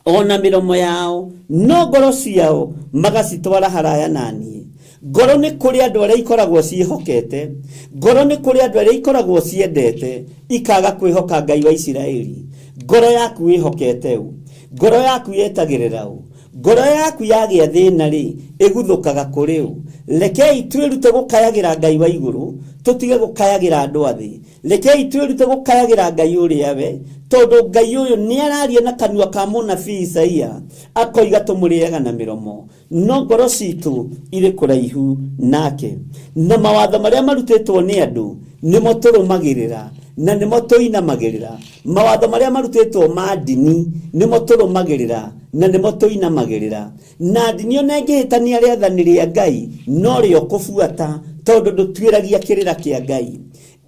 ona miromo yao no ngoro ciao magacitwara haraya nani ngoro ni kuri andu aria ikoragwo ciihokete ngoro ni kuri andu aria ikoragwo ciendete ikaga kwihoka Ngai wa Isiraeli ngoro yaku ihokete u ngoro yaku yetagirira u ngoro yaku yagia thina ri iguthukaga kuri u rekei twirute gukayagira Ngai wa iguru tutige gukayagira andu athi rekei twirute gukayagira Ngai uria we tondu Ngai uyu ni araria na kanua ka munabii Isaia akoiga tumuriaga na miromo no ngoro citu iri kuraihu nake na mawatho maria marutitwo ni andu nimo turumagirira na nimo tuinamagirira mawatho maria marutitwo ma dini nimo turumagirira na nimo tuinamagirira na dini ona ingihitania riathani ria Ngai no rio kufuata tondu ndutwiragia kirira kia Ngai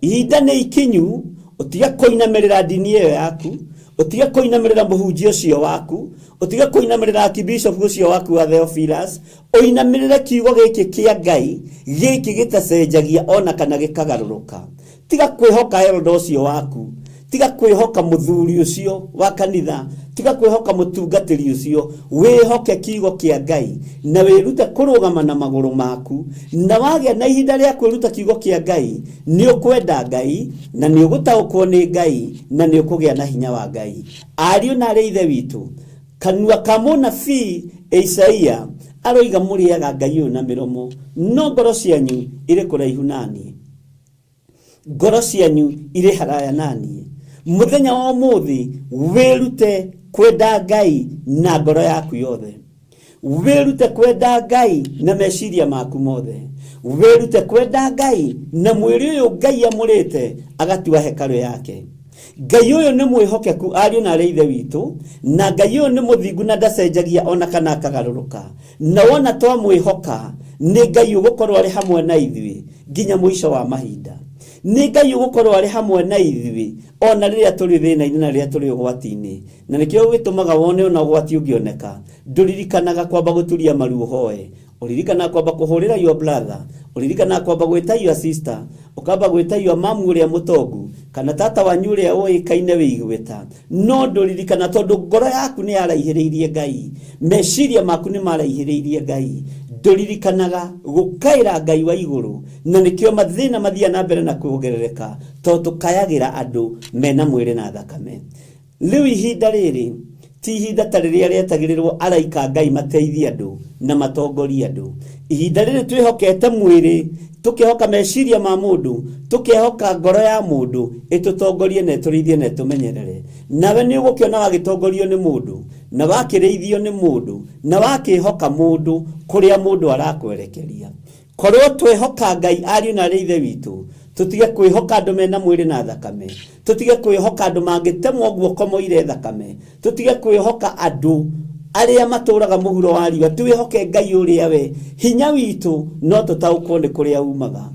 ihinda ni ikinyu utiga kuinamirira dini iyo yaku utiga kuinamirira muhunjia ucio waku utiga kuinamirira archbishop ucio waku wa Theophilus uinamirire kiugo giki kia Ngai giki gitacenjagia ona kana gikagaruruka tiga kwihoka erodo ucio waku tiga kwihoka muthuri ucio wa kanitha tiga kwihoka mutungatiri ucio wihoke kiugo kia Ngai na wirute kurugama na maguru maku na wagia na ihinda ria kwiruta kiugo kia Ngai ni ukwenda Ngai na ni ugutaukwo ni Ngai na ni ukugia na hinya wa Ngai ariu na ari ithe witu kanua ka munabii Isaia aroiga muriaga Ngai uyu na miromo no ngoro cianyu iri kuraihu nani ngoro cianyu iri haraya nani muthenya wa umuthi wirute kwenda Ngai na ngoro yaku yothe wirute kwenda Ngai na meciria maku mothe wirute kwenda Ngai na mwiri uyu Ngai amurite agatua hekalu yake Ngai uyu ni mwihokeku ariu na ari ithe witu na Ngai uyu ni muthingu na ndacenjagia ona kana akagaruruka na wona twa mwihoka ni Ngai ugukorwo ari hamwe na ithui nginya mwisho wa mahinda ni Ngai ugukorwo ari hamwe na ithui ona riria turi thina-ini na riria turi ugwati-ini na nikio gitumaga wone ona ugwati ungioneka nduririkanaga kwamba guturia maru hoe uririkana kwamba kuhurira your brother uririkana kwamba gwita your sister ukamba gwita your mamu uria mutongu kana tata wanyu uria uikaine wigwita no nduririkana tondu ngoro yaku ni araihiriirie Ngai meciria maku ni maraihiriirie Ngai nduririkanaga gukaira Ngai wa iguru na nikio mathina mathia na mbere na kuongerereka tondu kayagira andu mena mwiri na thakame riu ihinda riri ti ihinda ta riria rietagirirwo araika Ngai mateithie andu na matongoria andu ihinda riri twihokete mwiri tukihoka meciria ma mundu tukihoka ngoro ya mundu itutongorie na turithie na tumenyerere nawe ni ugukiona wagitongorio ni mundu na wakirithio ni mundu na wakihoka mundu kuria mundu arakwerekeria korwo twehoka Ngai ariu na ari ithe witu tutige kwihoka andu mena mwiri na thakame tutige kwihoka andu mangitemwo guoko moire thakame tutige kwihoka andu aria maturaga muhuro wa riwa twihoke Ngai uria we hinya witu no tutaukwo ni kuria umaga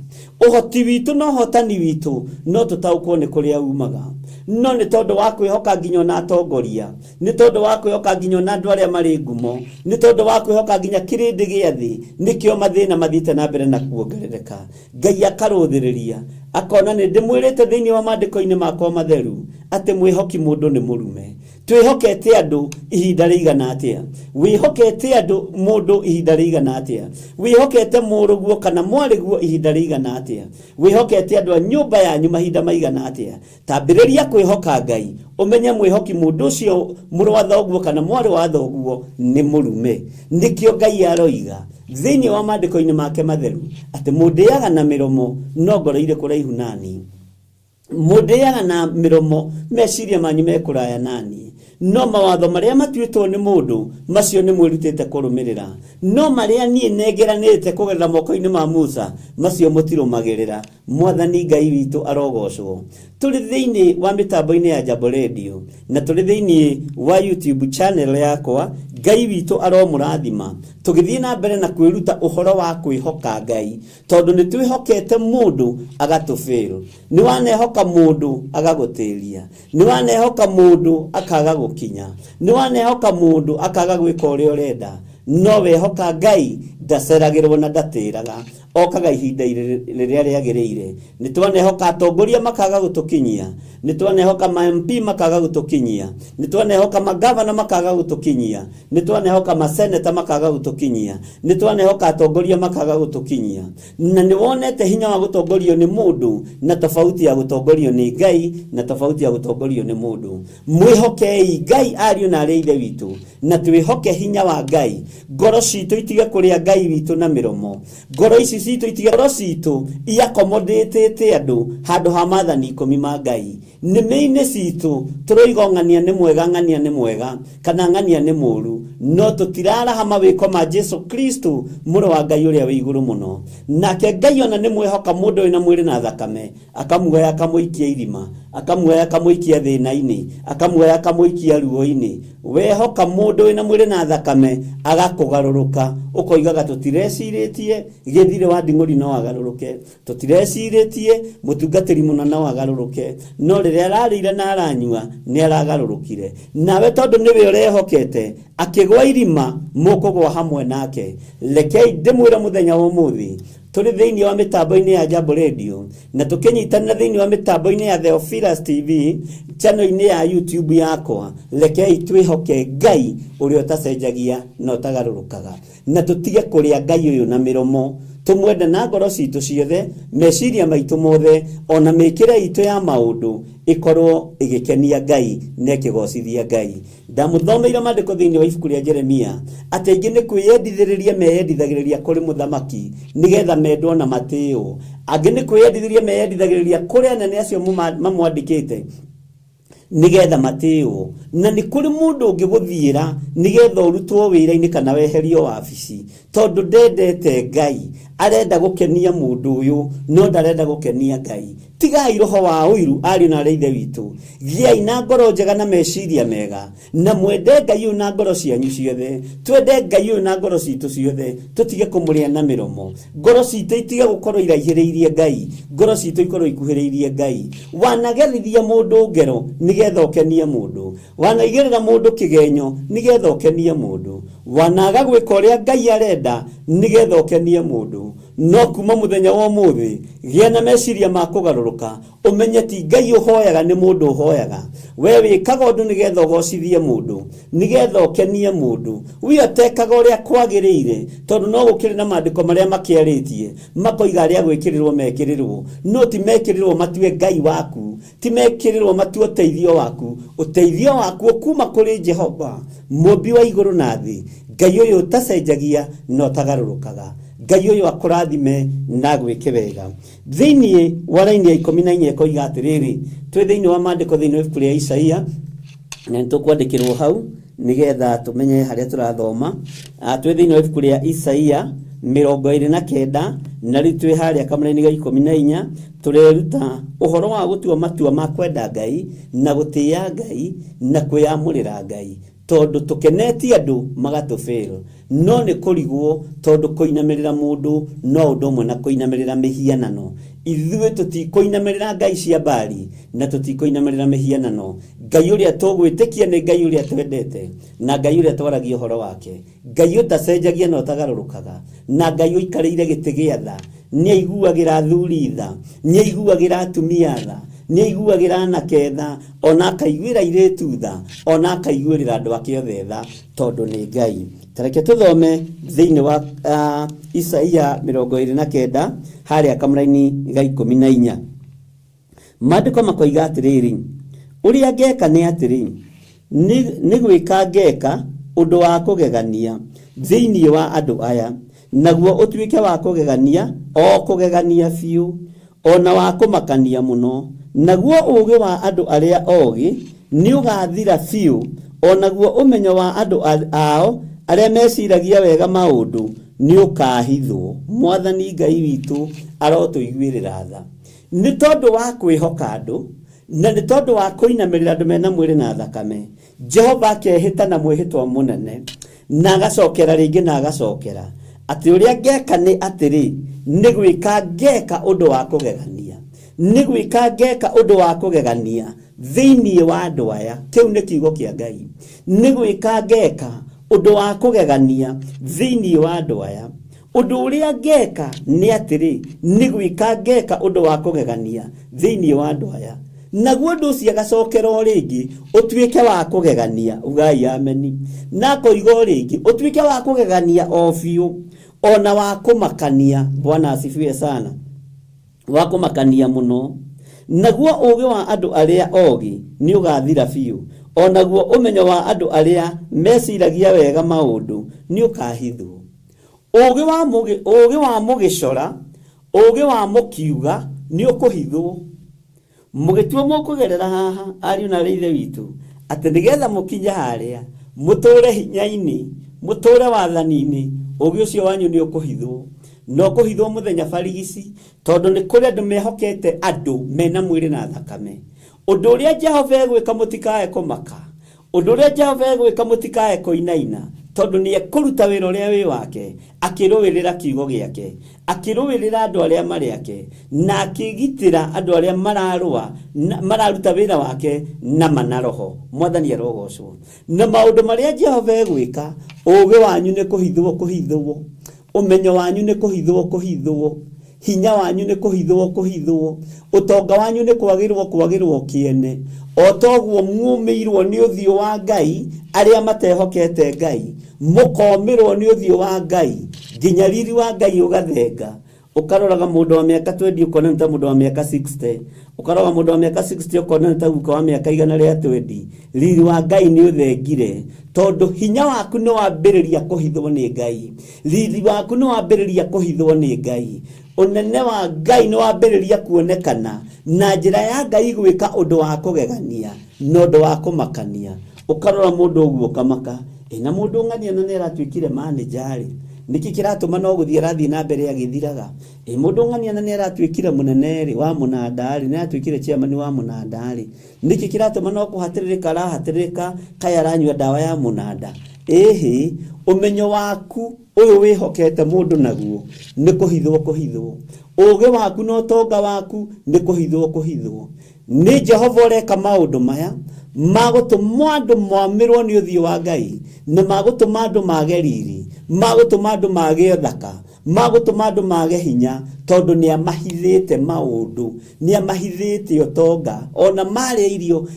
uhoti witu no hotani witu no tutaukwo ni kuria umaga no nĩ tondũ wa kwĩhoka nginya na atongoria, nĩ tondũ wa kwĩhoka nginya na andũ arĩa marĩ ngumo, nĩ tondũ wa kwĩhoka nginya kĩrĩndĩ gĩa thĩ, nĩkĩo mathĩna mathiĩte na mbere na kuongerereka. Ngai akarũthĩrĩria akona nĩ ndĩmwĩrĩte thĩinĩ wa maandĩko-inĩ makwa matheru atĩ mwĩhoki mũndũ nĩ mũrume. Twĩhokete andũ ihinda rĩigana atĩa? Wĩhokete andũ mũndũ ihinda rĩigana atĩa? Wĩhokete mũrũguo kana mwarĩguo ihinda rĩigana atĩa? Wĩhokete andũ a nyũmba yanyu mahinda maigana atĩa? Tambĩrĩria kwĩhoka Ngai, ũmenye mwĩhoki mũndũ ũcio mũrũ wa thoguo kana mwarĩ wa thoguo nĩ mũrume. Nĩkĩo Ngai aroiga thĩinĩ wa maandĩko-inĩ make matheru atĩ mũndĩaga na mĩromo no ngoro irĩ kũraihu nani. Mũndĩaga na mĩromo meciria manyu mekũraya nani. No mawatho marĩa matuĩtwo nĩ mũndũ macio nĩ mwĩrutĩte kũrũmĩrĩra. No marĩa niĩ nengeranĩte kũgerera moko-inĩ ma Musa macio mũtirũmagĩrĩra. Mwathani Ngai witũ arogocwo. Tũrĩ thĩinĩ wa mĩtambo-inĩ ya Jambo Radio na tũrĩ thĩinĩ wa YouTube channel yakwa. Ngai witũ aromũrathima. Tũgĩthiĩ na mbere na kwĩruta ũhoro wa kwĩhoka Ngai, tondũ nĩ twĩhokete mũndũ agatũfail. Nĩ wanehoka mũndũ agagũtĩria. Nĩ wanehoka mũndũ akaga gũkinya. Nĩ wanehoka mũndũ akaga gwĩka ũrĩa ũrenda. No wehoka Ngai ndaceragĩrwo na ndatĩraga. Okaga ihinda rĩrĩa rĩagĩrĩire. Nĩ twanehoka atongoria makaga gũtũkinyia. Nĩ twanehoka MP makaga gũtũkinyia. Nĩ twanehoka magavana makaga gũtũkinyia. Nĩ twanehoka maseneta makaga gũtũkinyia. Nĩ twanehoka atongoria makaga gũtũkinyia. Na nĩ wonete hinya wa gũtongorio nĩ mũndũ na tofauti ya gũtongorio nĩ Ngai na tofauti ya gũtongorio nĩ mũndũ. Mwĩhokei Ngai ariũ na arĩa ithe witũ na twĩhoke hinya wa Ngai. Ngoro citũ itige kũrĩa Ngai witũ na mĩromo. Ngoro ici citũ itige ngoro citũ iakomodĩtĩte andũ handũ ha maathani 10 ma Ngai. Nĩmĩ-inĩ citũ tũroiga ng'ania nĩ mwega, ng'ania nĩ mwega kana ng'ania nĩ mũũru, no tũtiraraha mawĩko ma Jesu Kristo mũrũ wa Ngai ũrĩa wĩ igũrũ mũno. Nake Ngai ona nĩ mwĩhoka mũndũ wĩna mwĩrĩ na thakame, akamuoya akamũikia irima, akamuoya akamũikia thĩna-inĩ, akamuoya akamũikia ruo-inĩ. Wehoka mũndũ wĩna mwĩrĩ na thakame agakũgarũrũka, ũkoigaga tũtirecirĩtie gĩthire wa nding'ũri no agarũrũke, tũtirecirĩtie mũtungatĩri mũna no agarũrũke, no rĩrĩa ararĩire na aranyua nĩ aragarũrũkire. Nawe tondũ nĩwe ũrehokete akĩgwa irima mũkũgwa hamwe nake. Rekei ndĩmwĩre mũthenya wa ũmũthĩ tũrĩ thĩinĩ wa mĩtambo-inĩ ya Jambo Radio na tũkĩnyitanĩra thĩinĩ wa mĩtambo-inĩ ya Theophilus TV channel-inĩ ya YouTube yakwa. Rekei twĩhoke Ngai ũrĩa ũtacenjagia na ũtagarũrũkaga, na tũtige kũrĩa Ngai ũyũ na mĩromo. Tumwende na ngoro citũ ciothe, meciria maitũ mothe, ona mĩkĩre itũ ya maũndũ ikorwo igĩkenia Ngai na ĩkĩgocithia Ngai. Ndamũthomeire maandĩko thĩinĩ wa ibuku rĩa Jeremia atĩ aingĩ nĩ kwĩyendithĩrĩria meyendithagĩrĩria kũrĩ mũthamaki nĩgetha mendwo na matĩo. Angĩ nĩ kwĩyendithĩrĩria meyendithagĩrĩria kũrĩ anene acio mamwandĩkĩte nĩgetha matĩo. Na nĩ kũrĩ mũndũ ũngĩgũthiĩra nĩgetha ũrutwo wĩra-inĩ kana weherio wabici, tondũ ndendete Ngai, arenda gũkenia mũndũ ũyũ no ndarenda gũkenia Ngai. Tigai roho wa ũiru ariũ na arĩa ithe witũ. Gĩai na ngoro njega na meciria mega, na mwende Ngai ũyũ na ngoro cianyu ciothe. Twende Ngai ũyũ na ngoro citũ ciothe, tũtige kũmũrĩa na mĩromo. Ngoro citũ itige gũkorwo iraihĩrĩirie Ngai, ngoro citũ ikorwo ikuhĩrĩirie Ngai. Wanagerithia mũndũ ngero nĩgetha ũkenie mũndũ, wanaigĩrĩra mũndũ kĩgenyo nĩgetha ũkenie mũndũ, wanaga gwĩka ũrĩa Ngai arenda nĩgetha ũkenie mũndũ. No kuma mũthenya wa ũmũthĩ gĩa na meciria ma kũgarũrũka, ũmenye ti Ngai ũhoyaga, nĩ mũndũ ũhoyaga. We wĩkaga ũndũ nĩgetha ũgocithie mũndũ, nĩgetha ũkenie mũndũ. We ũtekaga ũrĩa kwagĩrĩire, tondũ no gũkĩrĩ na maandĩko marĩa makĩarĩtie makoiga arĩa gwĩkĩrĩrwo mekĩrĩrwo, no ti mekĩrĩrwo matue Ngai waku, ti mekĩrĩrwo matue ũteithio waku. Ũteithio waku ũkuma kũrĩ Jehova mũmbi wa igũrũ na thĩ, Ngai ũyũ ũtacenjagia na ũtagarũrũkaga. Ngai ũyũ akũrathime na gwĩke wega. Thĩinĩ wa raini ya 14 ĩkoiga atĩrĩrĩ, twĩ thĩinĩ wa maandĩko thĩinĩ wa ibuku rĩa Isaia, na nĩtũkwandĩkĩrwo hau nĩgetha tũmenye harĩa tũrathoma. Twĩ thĩinĩ wa ibuku rĩa Isaia 29 na rĩu twĩ harĩa kamũra-inĩ ga 14 tũreruta ũhoro wa gũtua matua ma kwenda Ngai na gũtĩĩa Ngai na kwĩyamũrĩra Ngai. tondu tukeneti andu magatufeel no ni kurigwo tondu kuinamirira mundu no undu umwe na kuinamirira mihianano ithuĩ tutikuinamirira ngai cia bali na tutikuinamirira mihianano ngai uria tugwitikia ni ngai uria twendete na ngai uria twaragia uhoro wake ngai utacenjagia no tagarurukaga na ngai uikarĩire gĩtĩ gĩa tha ni aiguagira athuri tha ni aiguagira atumia tha ni aiguagira anake tha ona akaiguĩra airĩtu tha ona akaiguĩrĩra andũ ake othe tha tondu ni ngai. Tareke tuthome thĩinĩ wa Isaia 29 harĩa kamũraini ga 14. Maandĩko makoiga atĩrĩrĩ, ũrĩa ngeka nĩ atĩrĩ, nĩ gwĩka ngeka ũndũ wa kũgegania thĩinĩ wa andũ aya, naguo ũtuĩke wa kũgegania o kũgegania biũ, ona wa kũmakania mũno, naguo ũũgĩ wa andũ arĩa oogĩ nĩ ũgathira biũ, onaguo ũmenyo wa andũ ao arĩa meciragia wega maũndũ nĩ ũkahithwo. Mwathani Ngai witũ arotũiguĩrĩra tha nĩ tondũ wa kwĩhoka andũ na nĩ tondũ wa kũinamirĩra andũ mena mwĩrĩ na thakame. Jehova akehĩta na mwĩhĩtwa mũnene na agacokera rĩngĩ na agacokera atĩ ũrĩa ngeka nĩ atĩrĩ, nĩ gwĩka ngeka ũndũ wa kũgegania, nĩ gwĩka ngeka ũndũ wa kũgegania thĩinĩ wa andũ aya. Kĩu nĩ kiugo kĩa Ngai, nĩ gwĩka ngeka ũndũ wa kũgegania thĩinĩ wa andũ aya. Ũndũ ũrĩa ngeka nĩ atĩrĩ, nĩ gwĩka ngeka ũndũ wa kũgegania thĩinĩ wa andũ aya, naguo ũndũ ũcio agacokera rĩngĩ ũtuĩke wa kũgegania. Ugai ameni. Na koiga rĩngĩ ũtuĩke wa kũgegania o biũ, ona wa kũmakania. Bwana asifiwe sana. Wa kũmakania mũno, naguo ũũgĩ wa andũ arĩa oogĩ nĩ ũgathira biũ, onaguo ũmenyo wa andũ arĩa meciragia wega maũndũ nĩ ũkahithwo. Ũũgĩ wa mũgĩcora, ũũgĩ wa mũkiuga nĩ ũkũhithwo. Mũgĩtua mũkũgerera haha ariũ na ithe witũ atĩ nĩgetha mũkinye harĩa mũtũre hinya-inĩ, mũtũre wathani-inĩ, ũũgĩ ũcio wanyu nĩ ũkũhithwo. No kũhithwo mũthenya barigici tondu nĩ kũrĩ andũ mehokete andũ mena mwĩrĩ na thakame. Ũndũ ũrĩa Jehova egwĩka mũtikae kũmaka, ũndũ ũrĩa Jehova egwĩka mũtikae kũinaina, tondu nĩ ekũruta wĩra ũrĩa wĩ wake, akĩrũĩrĩra kiugo gĩake, akĩrũĩrĩra andũ arĩa marĩ ake, na akĩgitĩra andũ arĩa mararuta wĩra wake na manaroho. Mwathani arogocwo. Na maũndũ marĩa Jehova egwĩka, ũũgĩ wanyu nĩ kũhithwo, ũmenyo wanyu nĩ kũhithwo, hinya wanyu nĩ kũhithwo, ũtonga wanyu nĩ kwagĩrwo kĩene, o toguo muumĩirwo nĩ ũthiũ wa Ngai arĩa matehokete Ngai, mũkomĩrwo nĩ ũthiũ wa Ngai nginya riri wa Ngai ũgathenga. Ukaroraga mũndũ wa mĩaka 20 ukona ta mũndũ wa mĩaka 60, ukaroraga mũndũ wa mĩaka 60 ukona ta guka wa mĩaka 120. Riri wa Ngai nĩ ũthengire tondu hinya waku nĩ wambĩrĩria kũhithwo nĩ Ngai, riri waku nĩ wambĩrĩria kũhithwo nĩ Ngai, unene wa Ngai nĩ wambĩrĩria kuonekana na njĩra ya Ngai gwĩka ũndũ wa kũgegania na ũndũ wa kũmakania. Ukarora mũndũ ũguo kamaka, na mũndũ ng'ania na nĩ aratuĩkire manager niki kiratuma no guthie rathi na mbere ya githiraga. Mũndũ ng'ania na nĩ aratuĩkire mũnene wa mũnandari, nĩ aratuĩkire chairman wa mũnandari. Niki kiratuma no kuhatĩrĩrĩka kaya aranyua ndawa ya mũnanda. Umenyo waku ũyũ wĩhokete mũndũ naguo nĩ kũhithwo. Ũũgĩ waku no tonga waku nĩ kũhithwo. Nĩ Jehova ũreka maũndũ maya magũtũma andũ moamĩrwo nĩ ũthiũ wa Ngai, na magũtũma andũ mage riri, magũtũma andũ mage thaka, magũtũma andũ mage hinya, tondu nĩ amahithĩte maũndũ, nĩ amahithĩte ũtonga, ona marĩa irio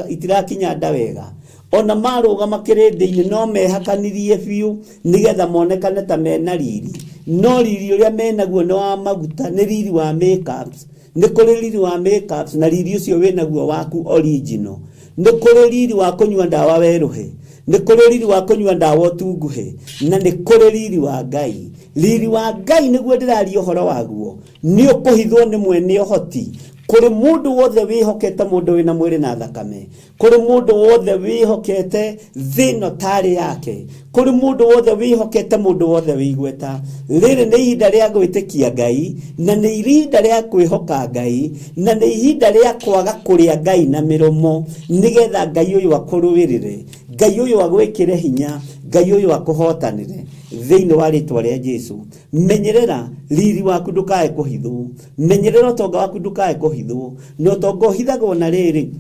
itirakinya nda wega, ona marũgama kĩrĩndĩ-inĩ no mehakanirie biũ nĩgetha monekane ta mena riri. No riri ũrĩa menaguo nĩ wa maguta, nĩ riri wa makeups. Nĩ kũrĩ riri wa makeups na riri ũcio wĩnaguo waku original. Nĩ kũrĩ riri wa kũnyua ndawa werũhe, nĩ kũrĩ riri wa kũnyua ndawa ũtunguhe, na nĩ kũrĩ riri wa Ngai. Riri wa Ngai nĩguo ndĩraria ũhoro waguo, nĩ ũkũhithwo nĩ mwene ũhoti kũrĩ mũndũ wothe wĩhokete mũndũ wĩna mwĩrĩ na thakame, kũrĩ mũndũ wothe wĩhokete thĩno tarĩ yake, kũrĩ mũndũ wothe wĩhokete mũndũ wothe wĩigweta. Rĩrĩ nĩ ihinda rĩa gwĩtĩkia Ngai, na nĩ ihinda rĩa kwĩhoka Ngai, na nĩ ihinda rĩa kwaga kũrĩa Ngai na mĩromo, nĩgetha Ngai ũyũ akũrũĩrĩre. Ngai uyu agwikire hinya, Ngai uyu akuhotanire thiini wa ritwa ria Jesu. Menyerera riri waku ndukae kuhithwo, menyerera utonga waku ndukae kuhithwo. No tonga uhithagwo na riri,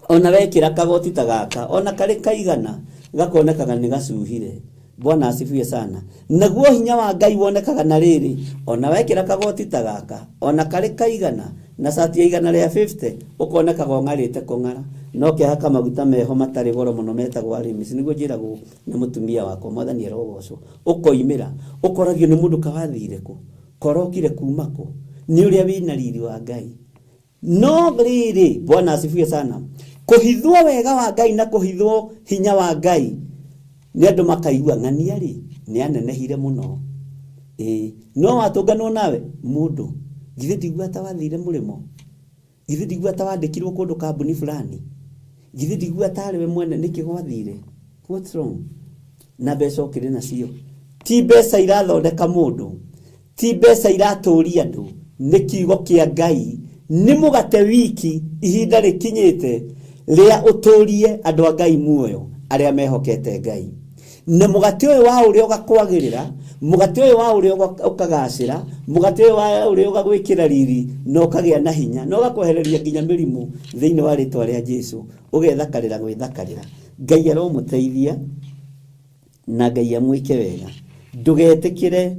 ona wekira kagoti ta gaka, ona kari kaigana gakonekaga ni gacuhire. Bwana asifiwe sana. Naguo hinya wa Ngai wonekaga na riri, ona wekira kagoti ta gaka, ona kari kaigana na sati ya igana ria 50 ukonekaga ngarite kungara. No kihaka maguta meho matari goro muno metagwo arimis niguo njiragwo na mutumia wako mwathani erogocwo. Ukoimira ukoragio ni mundu kawathire ku, korokire kuma ku, ni uria wina riri wa Ngai. No riri, Bwana asifiwe sana. Kuhithwo wega wa Ngai na kuhithwo hinya wa Ngai ni andu makaigua ng'ania ri ni anenehire muno. No watunganwo nawe mundu githe ndigua ta wathire murimo, githe ndigua ta wandikirwo kundu kambuni fulani, githe ndigua ta we mwene niki gwathire. What's wrong? Na mbeca ukiri nacio, ti mbeca irathondeka mundu, ti mbeca iraturia andu, ni kiugo kia Ngai. Ni mugate wiki ihinda rikinyite ria uturie andu a Ngai muoyo aria mehokete Ngai. Na mugate uyu wa uria ugakwagirira, mugate uyu wa uria ukagacira, mugate uyu wa uria ugagwikira riri no ukagia na hinya, no ugakwehereria nginya mirimu thiini wa ritwa ria Jesu, ugethakarira gwithakarira. Ngai aromuteithia na Ngai amwike wega. Ndugetikire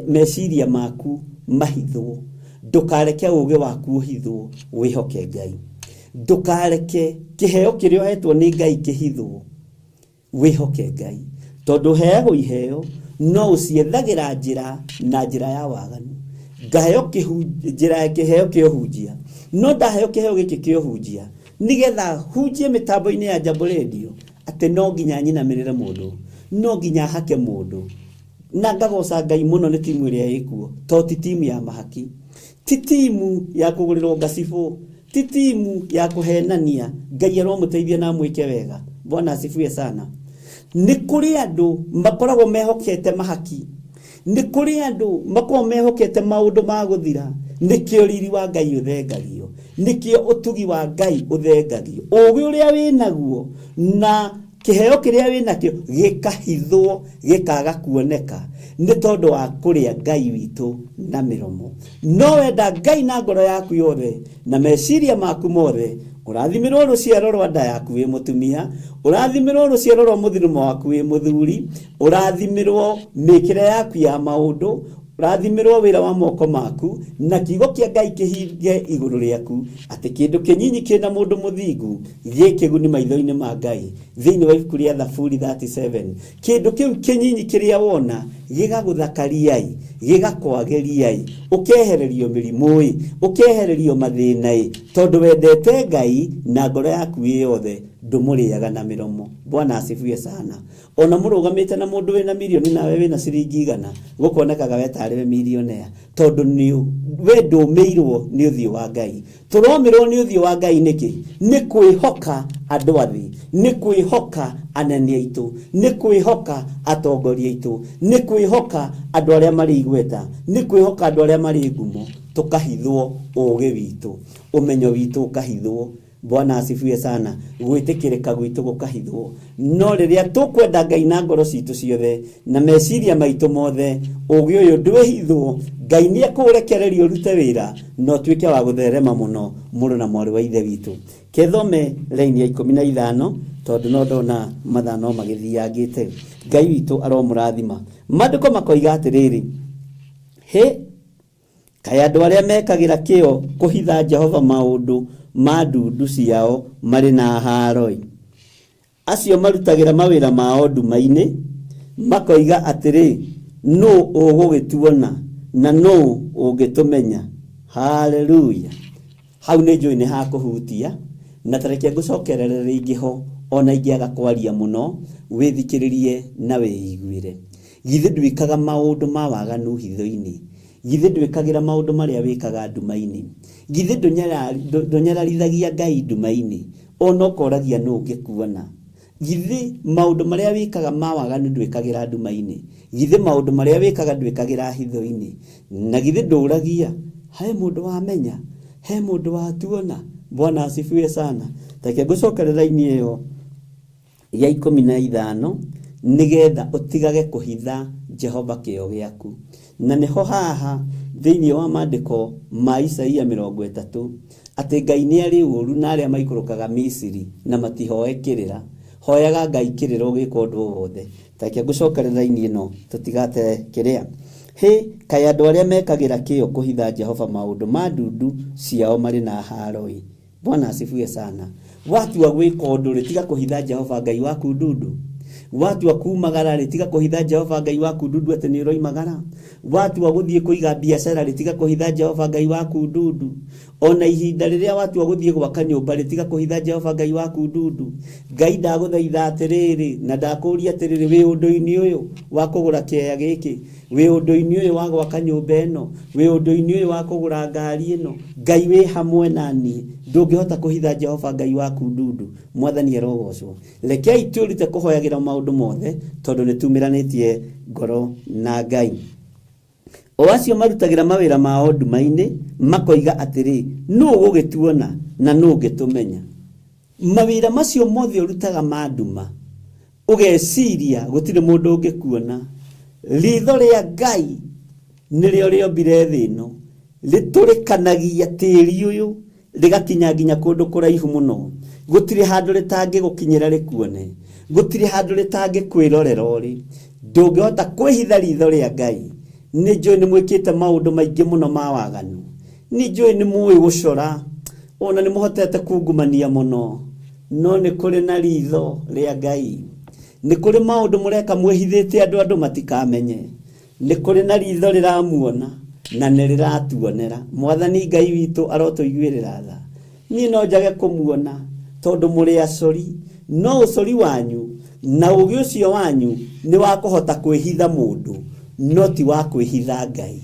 meciria maku mahithwo, ndukareke uge waku uhithwo, wihoke Ngai. Ndukareke kiheo kiria hetwo ni Ngai kihithwo, wihoke Ngai. Tondu heagwo iheo no uciethagira njira na njira ya waganu. Ngaheo njira ya kiheo kiohunjia, no ndaheo kiheo giki kiohunjia nigetha hunjie mitambo-ini ya Jambo Radio ati no nginya nyinamirire mundu, no nginya hake mundu. Na ngagoca Ngai muno ni timu iria ikuo, to ti timu ya mahaki, ti timu ya kugurirwo ngacibu, ti timu ya kuhenania. Ngai aromuteithia na mwike wega. Bwana asifiwe sana. Ni kuri andu makoragwo mehokete mahaki, ni kuri andu makoragwo mehokete maundu ma guthira. Nikio riri wa Ngai uthengagio, nikio utugi wa Ngai uthengagio. Ugi uria winaguo na kiheo kiria winakio gikahithwo, gikaga kuoneka ni tondu wa kuria Ngai witu na miromo. No wenda Ngai na ngoro yaku yothe na meciria maku mothe, urathimirwo ruciaro rwa nda yaku wi mutumia, urathimirwo ruciaro rwa muthirumo waku wi muthuri, urathimirwo mikire yaku ya maundu, urathimirwo wira wa moko maku, na kiugo kia Ngai kihinge iguru riaku ati kindu kinyinyi kina mundu muthingu gikiguni maitho-ini ma Ngai. Thiini wa ibuku ria Thaburi 37, kindu kiu kinyinyi kiria wona gigaguthakariai, gigakwagiriai, ukehererio mirimui, ukehererio mathinai, tondu wendete Ngai na ngoro yaku yothe, ndumuriaga na miromo. Bwana asifiwe sana. Ona murugamite na mundu wina milioni nawe wina ciringi igana, gukonekaga wetariwe milionea, tondu ni we ndumirwo ni uthio wa Ngai. Turomirwo ni uthio wa Ngai niki? Ni kwihoka andu athi, ni kwihoka anene aitu, ni kwihoka atongoria aitu, ni kwihoka andu aria mari igweta, ni kwihoka andu aria mari ngumo. Tukahithwo ugi witu, umenyo witu ukahithwo. Bwana asifiwe sana. Gwitikirika gwitu gukahithwo. No riria tukwenda Ngai na ngoro citu ciothe na meciria maitu mothe, ugi uyu ndwihithwo, Ngai ni akurekereria urute wira no twike wa gutherema muno muru na mwari wa ithe witu. Kethome laini ya 15 tondu no ndona mathano magithiangite. Ngai witu aromurathima. Maandiko makoiga atiriri, he kaya andu aria mekagira kio kuhitha Jehova maundu ma ndundu ciao mari na haroi, acio marutagira mawira mao nduma-ini, makoiga atiri no ugugituona na no ugitumenya. Haleluya. Hau ni njui ni hakuhutia na tareke ngucokerere ringi ho ona ingiaga kwaria muno, withikiririe na wiiguire. Githe ndwikaga maundu ma waganu hitho-ini, githe ndwikagira maundu maria wikaga nduma-ini, githe ndonyararithagia Ngai nduma-ini, ona ukoragia no ngikuona. Githe maundu maria wikaga ma waganu ndwikagira nduma-ini, githe maundu maria wikaga ndwikagira hitho-ini, na githe nduragia he mundu wamenya, he mundu watuona. Bwana asifiwe sana. Take ngucokerera ini iyo ya 15 nigetha utigage kuhitha Jehova kĩyo gĩaku. Na niho haha thĩinĩ wa maandĩko ma Isaia 30 atĩ Ngai nĩ arĩ ũũru na arĩa maikũrũkaga Misiri na matihoe kĩrĩra. Hoyaga Ngai kĩrĩra ũgĩka ũndũ wothe. Take ngũcokerera raini ĩno tũtigate kĩrĩa. Kaĩ andũ arĩa mekagĩra kĩyo kũhitha Jehova maũndũ ma ndundu ciao marĩ na haroi. Bwana asifiwe sana. Watu wa gwĩka ũndũ rĩtiga kũhitha Jehova Ngai waku ndundu. Watu wa kumagara rĩtiga kũhitha Jehova Ngai waku ndundu atĩ nĩ ũroimagara. Watu wa gũthiĩ kũiga biacara rĩtiga kũhitha Jehova Ngai waku ndundu. Ona ihinda rĩrĩa watu wa gũthiĩ gwaka nyũmba rĩtiga kũhitha Jehova Ngai waku ndundu. Ngai ndagũthaitha atĩrĩrĩ na ndakũria atĩrĩrĩ wĩ ũndũ-inĩ ũyũ wa kũgũra kĩaya gĩkĩ, wĩ ũndũ-inĩ ũyũ wa gwaka nyũmba ĩno, wĩ ũndũ-inĩ ũyũ wa kũgũra ngari ĩno, Ngai wĩ hamwe naniĩ, ndũngĩhota kũhitha Jehova Ngai waku ndundu. Mwathani arogocwo. Rekei tũrute kũhoyagĩra maũndũ mothe tondũ nĩ tumiranĩtie ngoro na Ngai. O acio marutagĩra mawĩra mao nduma-inĩ makoiga atĩrĩ nũ ũgũgĩtuona na nũ ũngĩtũmenya. Mawĩra macio mothe ũrutaga ma nduma ũgeciria gũtirĩ mũndũ ũngĩkuona. Ritho rĩa Ngai nĩrĩo rĩombire thĩ ĩno rĩtũrĩkanagia tĩri ũyũ rĩgakinya nginya kũndũ kũraihu mũno. Gũtirĩ handũ rĩtangĩgũkinyĩra rĩkuone, gũtirĩ handũ rĩtangĩkwĩrorera ũrĩ. Ndũngĩhota kwĩhitha ritho rĩa Ngai. Nĩnjũĩ nĩ mwĩkĩte maũndũ maingĩ mũno ma waganu. Nĩnjũĩ nĩ mũĩ gũcora, ona nĩ mũhotete kungumania mũno, no nĩ kũrĩ na ritho rĩa Ngai. Nĩ kũrĩ maũndũ mũreka mwĩhithĩte andũ matikamenye. Nĩ kũrĩ na ritho rĩramuona na nĩ rĩratuonera. Mwathani Ngai witũ arotũiguĩrĩra tha. Niĩ no njage kũmuona tondũ mũrĩ acori, no ũcori wanyu na ũũgĩ ũcio wanyu nĩ wa kũhota kwĩhitha mũndũ, no ti wa kwĩhitha Ngai.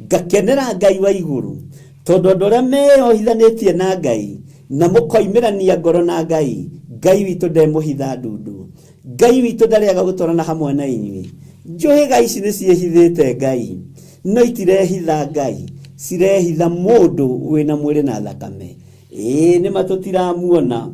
Ngakenera Ngai wa igũrũ tondũ andũ arĩa meyohithanĩtie na Ngai na mũkoimĩrania ngoro na Ngai, Ngai witũ ndemũhitha ndundu. Ngai witũ ndarĩaga gũtwarana hamwe na inyuĩ. Njũhĩga ici nĩ ciĩhithĩte Ngai, no itirehitha Ngai, cirehitha mũndũ wĩna mwĩrĩ na thakame. Nĩ matũtiramuona,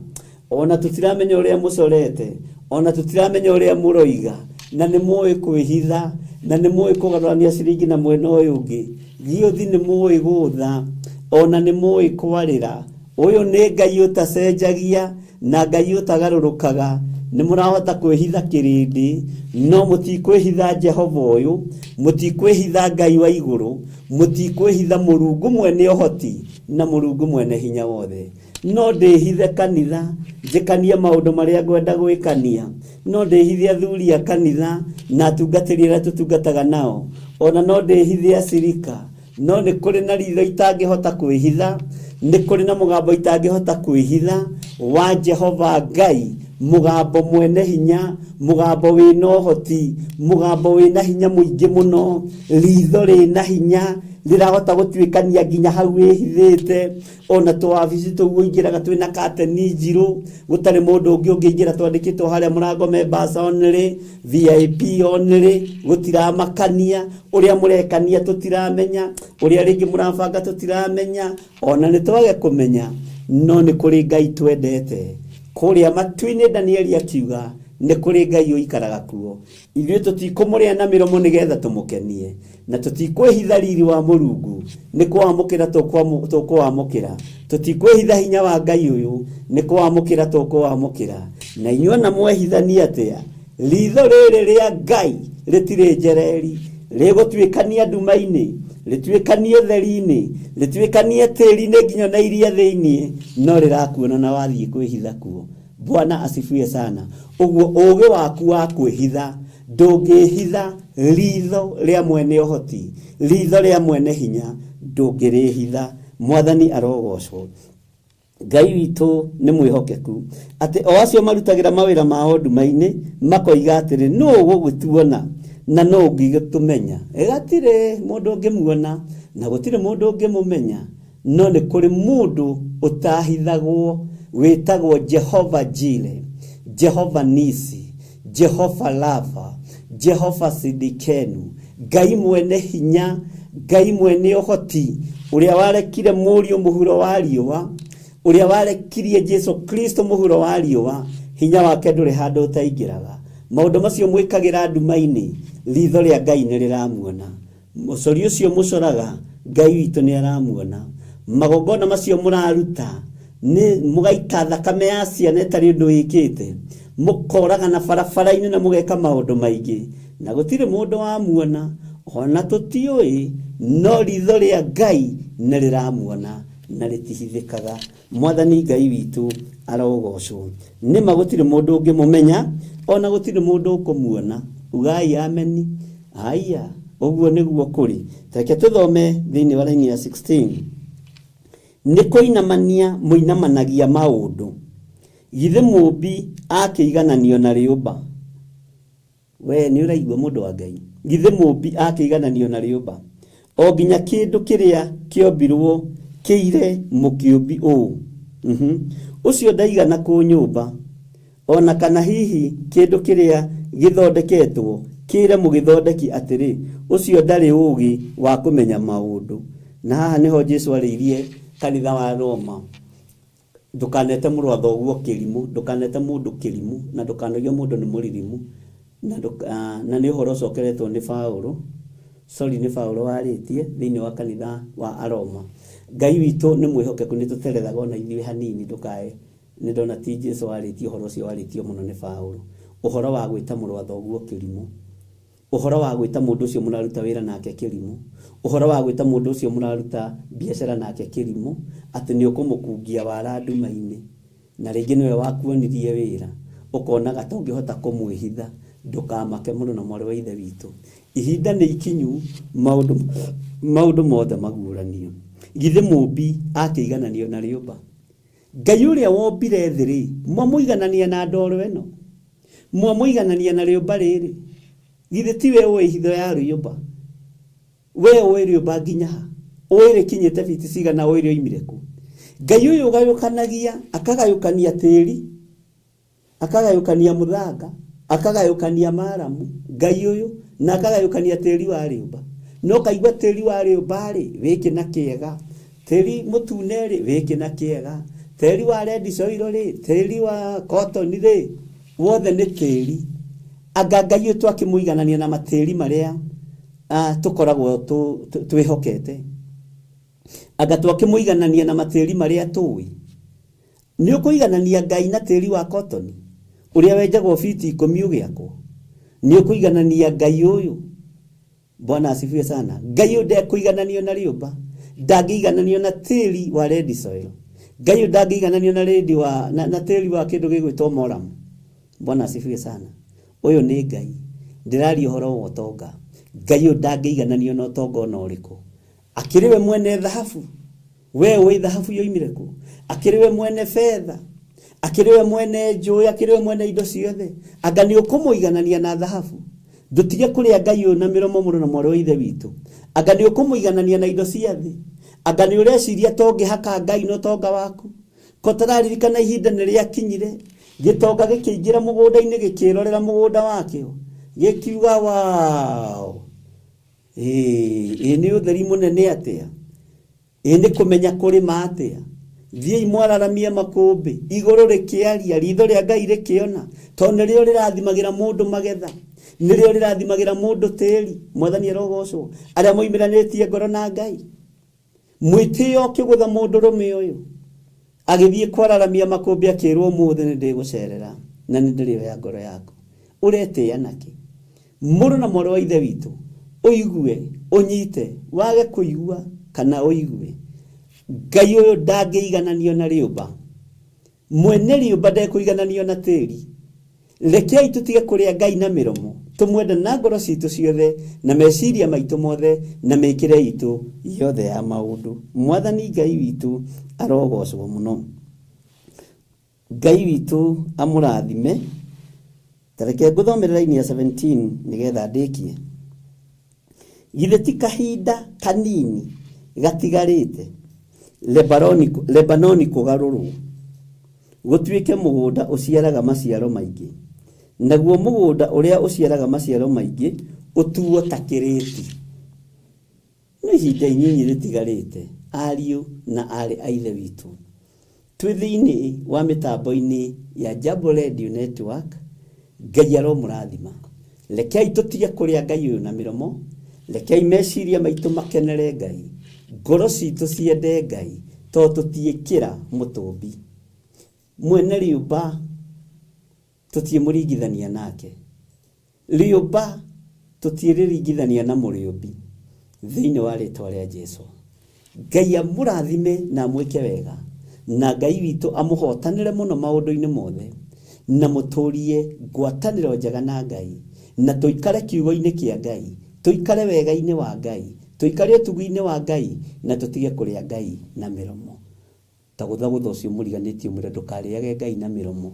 ona tũtiramenya ũrĩa mũcorete, ona tũtiramenya ũrĩa mũroiga, na nĩ mũĩ kwĩhitha, na nĩ mũĩ kũgarũrania ciringi na mwena ũyũ ũngĩ. Gĩothi nĩ mũĩ gũtha, ona nĩ mũĩ kwarĩra. Ũyũ nĩ Ngai ũtacenjagia na Ngai ũtagarũrũkaga. Nĩ mũrahota kwĩhitha kĩrĩndĩ, no mũtikwĩhitha Jehova ũyũ, mũtikwĩhitha Ngai wa igũrũ, mũtikwĩhitha Mũrungu mwene ũhoti na Mũrungu mwene hinya wothe. No ndĩhithe kanitha, njĩkanie maũndũ marĩa ngwenda gwĩkania. No ndĩhithe athuri a kanitha na atungatĩri arĩa tũtungataga nao. Ona no ndĩhithe acirika, no nĩ kũrĩ na ritho itangĩhota kwĩhitha, nĩ kũrĩ na mũgambo itangĩhota kwĩhitha wa Jehova Ngai. Mũgambo mwene hinya, mũgambo wĩna ũhoti, mũgambo wĩna hinya mũingĩ mũno, ritho rĩna hinya rĩrahota gũtuĩkania nginya hau wĩhithĩte. Ona tũwabici tũu ũingĩraga twĩna kateni njirũ, gũtarĩ mũndũ ũngĩ ũngĩingĩra twandĩkĩtwo harĩa mũrango members only, VIP only, gũtiramakania. Ũrĩa mũrekania tũtiramenya, ũrĩa rĩngĩ mũrabanga tũtiramenya, ona nĩ twage kũmenya, no nĩ kũrĩ Ngai twendete. Kũrĩa matu-inĩ Danieli akiuga nĩ kũrĩ Ngai ũikaraga kuo. Ithuĩ tũtikũmũrĩa na mĩromo nĩgetha tũmũkenie, na tũtikwĩhitha riri wa Mũrungu, nĩ kũwamũkĩra tũkũwamũkĩra. Tũtikwĩhitha hinya wa Ngai ũyũ, nĩ kũwamũkĩra tũkũwamũkĩra. Na inyuĩ na mwehithania atĩa, ritho rĩrĩ rĩa Ngai rĩtirĩ njereri, rĩgũtuĩkania nduma-inĩ, rĩtuĩkanie ũtheri-inĩ, rĩtuĩkanie tĩri-inĩ nginya na iria thĩinĩ, no rĩrakuona na wathiĩ kwĩhitha kuo. Bwana asifiwe sana. Ũguo ũũgĩ waku wa kwĩhitha ndũngĩhitha ritho rĩa mwene ũhoti, ritho rĩa mwene hinya ndũngĩrĩhitha. Mwathani arogocwo. Ngai witũ nĩ mwĩhokeku atĩ o acio marutagĩra mawĩra mao nduma-inĩ makoiga atĩrĩ nũ ũgũgĩtuona na no ũngĩgĩtũmenya. Gatirĩ mũndũ ũngĩmuona na gũtirĩ mũndũ ũngĩmũmenya, no nĩ kũrĩ mũndũ ũtahithagwo wĩtagwo Jehova Jire, Jehova Nisi, Jehova Lava, Jehova Sidikenu. Ngai mwene hinya, Ngai mwene ũhoti, ũrĩa warekire mũriũ mũhuro wa riũa, ũrĩa warekirie Jesu Kristo mũhuro wa riũa, hinya wake ndũrĩ handũ ũtaingĩraga. Maũndũ macio mwĩkagĩra nduma-inĩ, ritho rĩa Ngai nĩ rĩramuona. Mũcori ũcio mũcoraga, Ngai witũ nĩ aramuona. Magongona macio mũraruta, nĩ mũgaita thakame ya ciana ĩtarĩ ũndũ wĩkĩte, mũkoraga na barabara-inĩ na mũgeka maũndũ maingĩ, na gũtirĩ mũndũ wamuona, ona tũtiũĩ, no ritho rĩa Ngai nĩ rĩramuona na rĩtihithĩkaga. Mwathani Ngai witũ arogocwo. Nĩma gũtirĩ mũndũ ũngĩmũmenya, ona gũtirĩ mũndũ ũkũmuona. Ugai ameni. Aya, ũguo nĩguo kũrĩ. Reke tũthome thĩinĩ wa raini ya 16. Nĩ kũinamania mũinamanagia maũndũ. Githĩ mũmbi akĩigananio na rĩũmba? We nĩ ũraigua mũndũ wa Ngai. Githĩ mũmbi akĩigananio na rĩũmba? O nginya kĩndũ kĩrĩa kĩombirwo kĩire mũkĩũmbi ũũ. Ũcio ndaigana kũnyũmba. Ona kana hihi kĩndũ kĩrĩa gĩthondeketwo kĩire mũgĩthondeki atĩrĩ, ũcio ndarĩ ũũgĩ wa kũmenya maũndũ. Na haha nĩho Jesũ arĩirie kanitha wa Roma. Ndũkanete mũrũ wa thoguo kĩrimũ, ndũkanete mũndũ kĩrimũ, na ndũkanoige mũndũ nĩ mũririmu. Na nĩ ũhoro ũcokeretwo nĩ Paulo. Nĩ Paulo warĩtie thĩinĩ wa kanitha wa Aroma. Ngai witũ nĩ mwĩhokeku, nĩ tũterethaga ona ithuĩ hanini ndũkae. Nĩ ndona ti Jesũ warĩtie ũhoro ũcio warĩtio mũno nĩ Paulo. Ũhoro wa gwĩta mũrũ wa thoguo kĩrimũ. Ũhoro wa gwĩta mũndũ ũcio mũraruta wĩra nake kĩrimũ. Ũhoro wa gwĩta mũndũ ũcio mũraruta biacara nake kĩrimũ, atĩ nĩ ũkũmũkungia wara nduma-inĩ. Na rĩngĩ nĩwe wakuonirie wĩra, ũkonaga ta ũngĩhota kũmwĩhitha, ndũkamake mũno na mwarĩ wa ithe witũ. Ihinda nĩ ikinyu, maũndũ mothe maguũranio. Githĩ mũmbi akĩigananio na rĩũmba? Ngai ũrĩa wombire thĩ-rĩ, mwamũiganania na ndoro ĩno? Mwamũiganania na rĩũmba rĩrĩ? Githĩ tiwe ũĩ hitho ya rĩũmba? We ũĩ rĩũmba nginya ha? Ũĩ rĩkinyĩte biti cigana, ũĩ rĩoimire kũ? Ngai ũyũ ũgayũkanagia, akagayũkania tĩri, akagayũkania mũthanga, akagayũkania maramu. Ngai ũyũ na akagayũkania tĩri wa rĩũmba. No kaigua tĩri wa rĩũmba-rĩ, wĩkĩ na kĩega. Tĩri mũtune-rĩ, wĩkĩ na kĩega. Tĩri wa red soil-rĩ, tĩri wa cotton-rĩ, wothe nĩ tĩri. Anga Ngai ũyũ twakĩmũiganania na matĩri marĩa tũkoragwo twĩhokete? Anga twakĩmũiganania na matĩri marĩa tũĩ? Nĩ ũkũiganania Ngai na tĩri wa cotton ũrĩa wenjagwo biti 10 ũgĩakwo? Nĩ ũkũiganania Ngai ũyũ? Bwana asifiwe sana. Ngai ũyũ ndekũigananio na rĩũmba, ndangĩigananio na tĩri wa red soil. Ngai ũyũ ndangĩigananio na tĩri wa kĩndũ gĩgwĩtwo moramu. Bwana asifiwe sana. Ũyũ nĩ Ngai. Ndĩraria ũhoro wa ũtonga. Ngai ũyũ ndangĩigananio na ũtonga ona ũrĩkũ. Akĩrĩ we mwene thahabu. We ũĩ thahabu yoimire kũ? Akĩrĩ we mwene fedha. Akĩrĩ we mwene njũĩ, akĩrĩ we mwene indo ciothe. Anga nĩ ũkũmũiganania na thahabu? Ndũtige kũrĩa Ngai ũyũ na mĩromo mũno na mwarĩ wa ithe witũ. Anga nĩ ũkũmũiganania na indo cia thĩ? Anga nĩ ũreciria to ũngĩhaka Ngai na ũtonga waku? Ko tũraririkana ihinda nĩ rĩakinyire, gĩtonga gĩkĩingĩra mũgũnda-inĩ gĩkĩrorera mũgũnda wakĩo, gĩkiuga wao, nĩ ũtheri mũnene atĩa, nĩ kũmenya kũrĩma atĩa, thiĩi mwararamie makũmbĩ, igũrũ rĩkĩaria, ritho rĩa Ngai rĩkĩona, tondũ nĩrĩo rĩrathimagĩra mũndũ magetha, nĩrĩo rĩrathimagĩra mũndũ tĩri. Mwathani arogocwo. Arĩa moimĩranĩtie ngoro na Ngai, mwĩtĩo kĩgũtha mũndũ rũme ũyũ agĩthiĩ kwararamia makũmbĩ, akĩrwo ũmũthĩ nĩ ndĩgũcerera na nĩ ndĩrĩoya ngoro yaku. Ũretĩĩa nakĩ? Mũrũ na mwarĩ wa ithe witũ, ũigue, ũnyite, wage kũigua kana ũigue, Ngai ũyũ ndangĩigananio na rĩũmba. Mwene rĩũmba ndekũigananio na tĩri. Rekei tũtige kũrĩa Ngai na mĩromo, tũmwende na ngoro citũ ciothe na meciria maitũ mothe na mĩkĩre itũ yothe ya maũndũ. Mwathani Ngai witũ arogocwo mũno. Ngai witũ amũrathime. Tareke ngũthomere raini ya 17 nĩgetha ndĩkie. Githĩ ti kahinda kanini gatigarĩte Lebanoni kũgarũrwo, gũtuĩke mũgũnda ũciaraga maciaro maingĩ, naguo mũgũnda ũrĩa ũciaraga maciaro maingĩ ũtuo ta kĩrĩti. Nĩ ihinda inyinyi rĩtigarĩte, ariũ na arĩ a ithe witũ. twithini wa mitambo-ini ya Jambo Radio Network. Ngai aromurathima. Rekei tutige kuria Ngai uyu na miromo. Rekei meciria maitu makenere Ngai. Ngoro citu ciende Ngai to tutiikira mutumbi. Mwene riumba tutimuringithania nake. Riumba tutiririgithania na muriumbi. Thiini wa ritwa ria Jesu. Ngai amurathime na mwike wega. Na Ngai witu amuhotanire muno maundu-ini mothe. Na muturie ngwataniro njega na Ngai. Na tuikare kiugo-ini kia Ngai. Tuikare wega-ini wa Ngai. Tuikare utugu-ini wa Ngai. Na tutige kuria Ngai na miromo. Tagutha ucio muriganitio mwire ndukariage Ngai na miromo.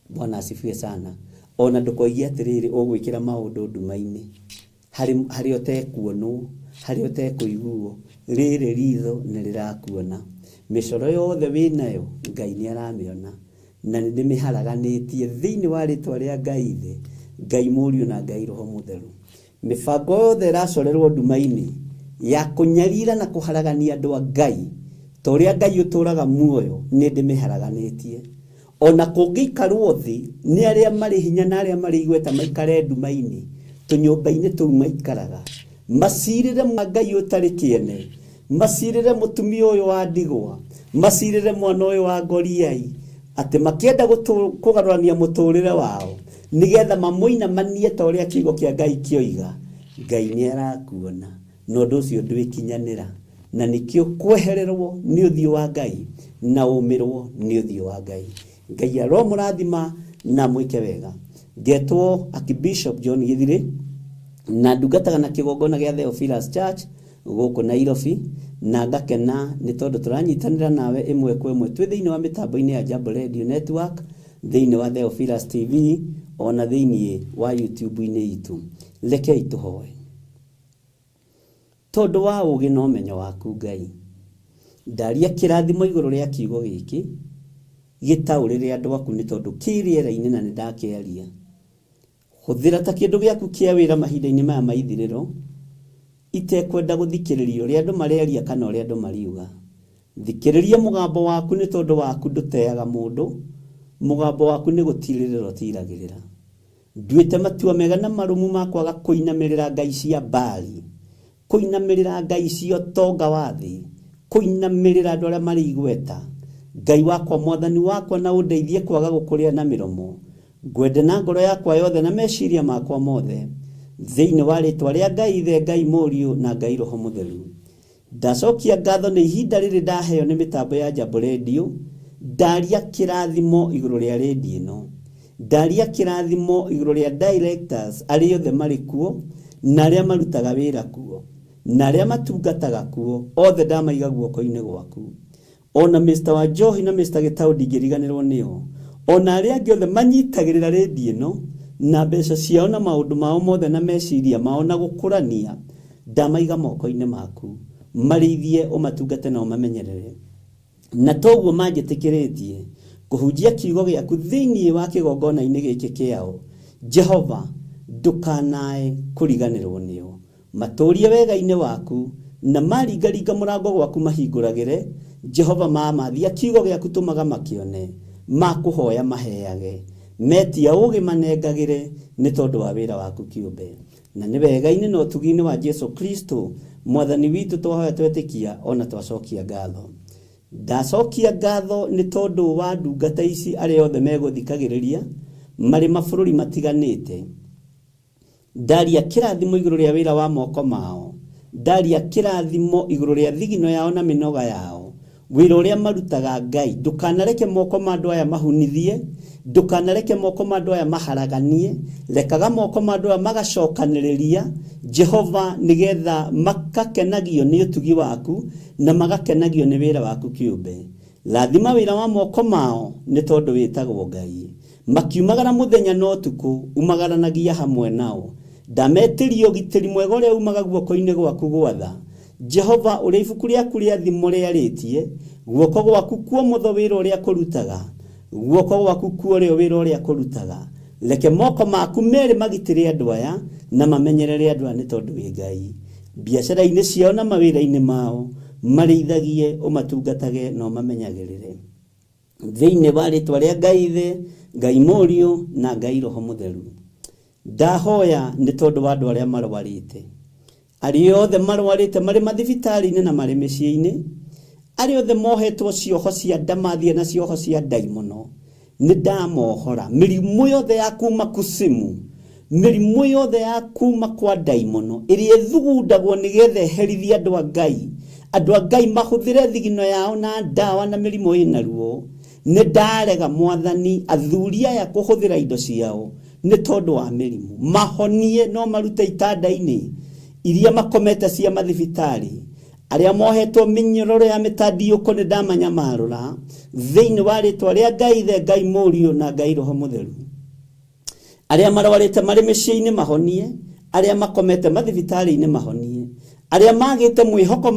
Bwana asifiwe sana. Ona ndukoigia atiriri ugwikira maundu nduma-ini. Hari otekuonwo, hari otekuiguo. Riri ritho nirirakuona. Micoro yothe winayo Ngai ni aramiona. Na ndimiharaganitie thiini wa ritwa ria Ngai the. Ngai Muriu na Ngai Roho Mutheru. Mibango yothe iracorerwo nduma-ini ya kunyarira na kuharagania andu a Ngai. Toria Ngai uturaga muoyo ni ndimiharaganitie. Ona kungikarwo thi ni aria mari hinya na aria mari igweta maikare nduma-ini. Tunyumba-ini tu maikaraga. Masirire Ngai utari kiene. Masirire mutumia uyu wa ndigwa. Masirire mwana uyu wa ngoriai. Ati makienda kugarurania muturire wao. Nigetha mamuina manie toria kiugo kia Ngai kioiga. Ngai ni arakuona. No nducio ndwikinyanira. Na nikio kwehererwo ni uthio wa Ngai. Na umirwo ni uthio wa Ngai. Ngai aromurathima na mwike wega. Getwo Archbishop John Githiri. Na ndungataga na kigongona gia Theophilus Church guku Nairobi. Na ngakena ni tondu turanyitanira nawe imwe kwa imwe twi thiini wa mitambo-ini ya Jambo Radio Network, thiini wa Theophilus TV, ona thiini wa YouTube-ini itu. Rekei tuhoe. Tondu wa ugi no menyo waku Ngai. Ndaria kirathimo iguru ria kiugo giki gitaurire andu aku ni tondu kiriera-ini na nindakiaria. Huthira ta kindu giaku kia wira mahinda-ini maya maithiriro. Itekwenda guthikiririo ria andu mariaria kana ria andu mariuga. Thikiriria mugambo waku ni tondu waku nduteaga mundu. Mugambo waku ni gutiririro tiragirira. Nduite matua mega na marumu makwaga kuinamirira ngai cia Baali. Kuinamirira ngai cia tonga wa thi. Kuinamirira andu aria mari igweta. Ngai wakwa mwathani wakwa na undeithie kwaga gukuria na miromo. Ngwende na ngoro yakwa yothe na meciria makwa mothe. Thiini wa ritwa ria Ngai the Ngai Muriu na Ngai Roho Mutheru. Ndacokia ngatho ni ihinda riri ndaheo ni mitambo ya Jambo Radio. Ndaria kirathimo iguru ria radio ino. Ndaria kirathimo iguru ria directors aria othe mari kuo na aria marutaga wira kuo na aria matungataga kuo othe ndamaiga guoko-ini gwaku. Ona Mr. Wanjohi na Mr. Gitau ndingiriganirwo nio. Ona aria angi othe manyitagirira radio ino na mbeca ciao na maundu mao mothe na meciria mao na gukurania ndamaiga moko-ini maku. Marithie umatungate na umamenyerere. Na toguo manjitikiritie kuhunjia kiugo giaku thiini wa kigongona-ini giki kiao. Jehova ndukanae kuriganirwo nio. Maturie wega-ini waku na maringaringa murango gwaku mahinguragire. Jehova mamathia kiugo giaku tumaga makione. Makuhoya maheage. Metia ugi manengagire ni tondu wa wira waku kiumbe. Na ni wega-ini no tugi-ini wa Jesu Kristo mwathani witu twahoya twetikia ona twacokia ngatho. Ndacokia ngatho ni tondu wa ndungata ici aria othe meguthikagiriria mari mabũrũri matiganite. Ndaria kirathimo iguru ria wira wa moko mao. Ndaria kirathimo iguru ria thigino yao na minoga yao. Wira uria marutaga Ngai ndukanareke moko ma andu aya mahunithie. Ndukanareke moko ma andu aya maharaganie. Rekaga moko ma andu aya magacokaniriria Jehova nigetha makakenagio ni utugi waku na magakenagio ni wira waku kiumbe. Lathima wira wa moko mao ni tondu witagwo Ngai. Makiumagara muthenya no tuku umagaranagia hamwe nao. Ndametirio gitiri mwega uria umaga guoko-ini gwaku gwatha. Jehova uria ibuku riaku ria thimo riaritie guoko gwaku kuo mutho wira uria kurutaga. Guoko gwaku kuo rio wira uria kurutaga. Leke moko maku meri magitire andu aya na mamenyerere andu aya ni tondu wi Ngai. Biacara-ini ciao na mawira-ini mao marithagie umatungatage no mamenyagirire. thĩinĩ wa rĩtwa rĩa Ngai Ithe, Ngai Mũriũ na Ngai Roho Mũtheru. Ndahoya nĩ tondũ wa andũ arĩa marwarĩte, arĩa othe marwarĩte marĩ mathibitarĩ-inĩ na marĩ mĩciĩ-inĩ, arĩa othe mohetwo cioho cia ndamathia na cioho cia ndaimono, nĩ ndamohora mĩrimũ yothe ya kuma kusimu, mĩrimũ yothe ya kuma kwa ndaimono ĩrĩa ĩthugundagwo nĩgetha eherithie andũ a Ngai, andũ a Ngai mahũthĩre thigino yao na ndawa na mĩrimũ ĩna ruo. Nĩ ndarega Mwathani athuri aya kũhũthĩra indo ciao nĩ tondũ wa mĩrimũ, mahonie no marute itanda-inĩ iria makomete cia mathibitarĩ, arĩa mohetwo mĩnyororo ya mĩtandiũko nĩ ndamanyamarũra thĩinĩ wa rĩtwa rĩa Ngai Ithe, Ngai Mũriũ na Ngai Roho Mũtheru. Arĩa marwarĩte marĩ mĩciĩ-inĩ mahonie, arĩa makomete mathibitarĩ-inĩ mahonie, arĩa magĩte mwĩhoko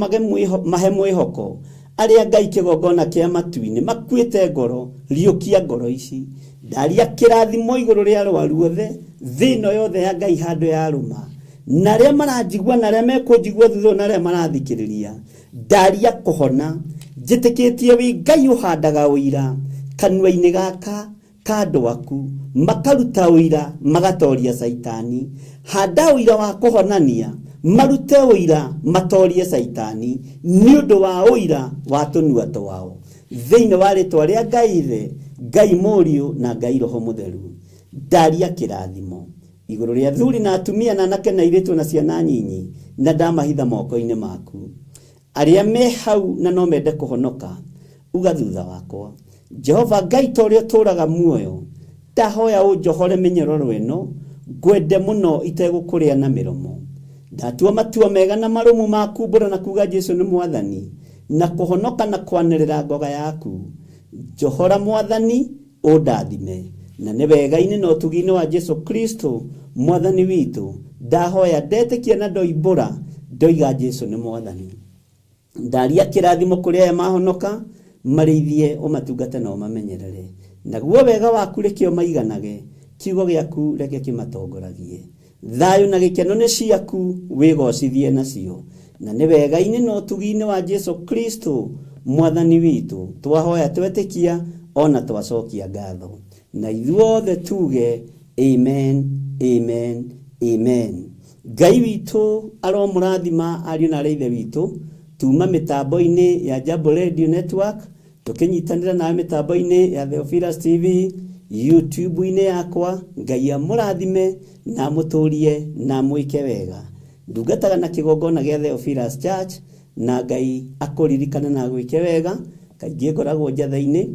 mahe mwĩhoko, arĩa Ngai kĩgongona kĩa matu-inĩ makuĩte ngoro, riũkia ngoro ici. Ndaria kĩrathimo igũrũ rĩa arwaru othe thĩinĩ yothe ya Ngai handũ ya rũma, na arĩa maranjigua na arĩa mekũnjigua thutha na arĩa marathikĩrĩria. Ndaria kũhona, njĩtĩkĩtie wĩ Ngai ũhandaga ũira kanua-inĩ gaka ka andũ aku, makaruta ũira magatoria Saitani. Handa ũira wa kũhonania, marute ũira matorie Saitani nĩ ũndũ wa ũira wa tũnua twao, thĩinĩ wa rĩtwa rĩa Ngai Ithe, Ngai Mũriũ na Ngai Roho Mũtheru. Ndaria kĩrathimo igũrũ rĩa athuri na atumia na anake na airĩtu na ciana nyinyi, na ndamahitha moko-inĩ maku. Arĩa me hau na no mende kũhonoka, uga thutha wakwa. Jehova Ngai ta ũrĩa ũtũũraga muoyo, ndahoya ũnjohore mĩnyororo ĩno, ngwende mũno itegũkũrĩa na mĩromo. Ndatua matua mega na marũmu ma kumbũra na kuga Jesũ nĩ Mwathani, na kũhonoka na kwanĩrĩra ngoga yaku. Njohora Mwathani, ũndathime, na nĩ wega-inĩ na ũtugi-inĩ wa Jesũ Kristo Mwathani witũ ndahoya ndetĩkia na ndoimbũra, ndoiga Jesũ nĩ Mwathani. Ndaria kĩrathimo kũrĩ aya mahonoka, marĩithie ũmatungate na ũmamenyerere, naguo wega waku reke ũmaiganage, kiugo gĩaku reke kĩmatongoragie. Thayũ na gĩkeno nĩ ciaku, wĩgocithie nacio, na nĩ wega-inĩ na ũtugi-inĩ wa Jesũ Kristo Mwathani witũ twahoya twetĩkia ona twacokia ngatho, na ithuothe tuge amen, amen, amen. Ngai witũ aromũrathima ariũ na ithe witũ, tuma mĩtambo-inĩ ya Jambo Radio Network, tũkĩnyitanĩra na mĩtambo-inĩ ya Theophilus TV, YouTube-inĩ yakwa. Ngai amũrathime na mũtũrie na mwĩke wega. Ndungataga na kĩgongona gĩa Theophilus Church, na Ngai akũririkana na gwĩke wega. Kaingĩ ngoragwo njatha-inĩ,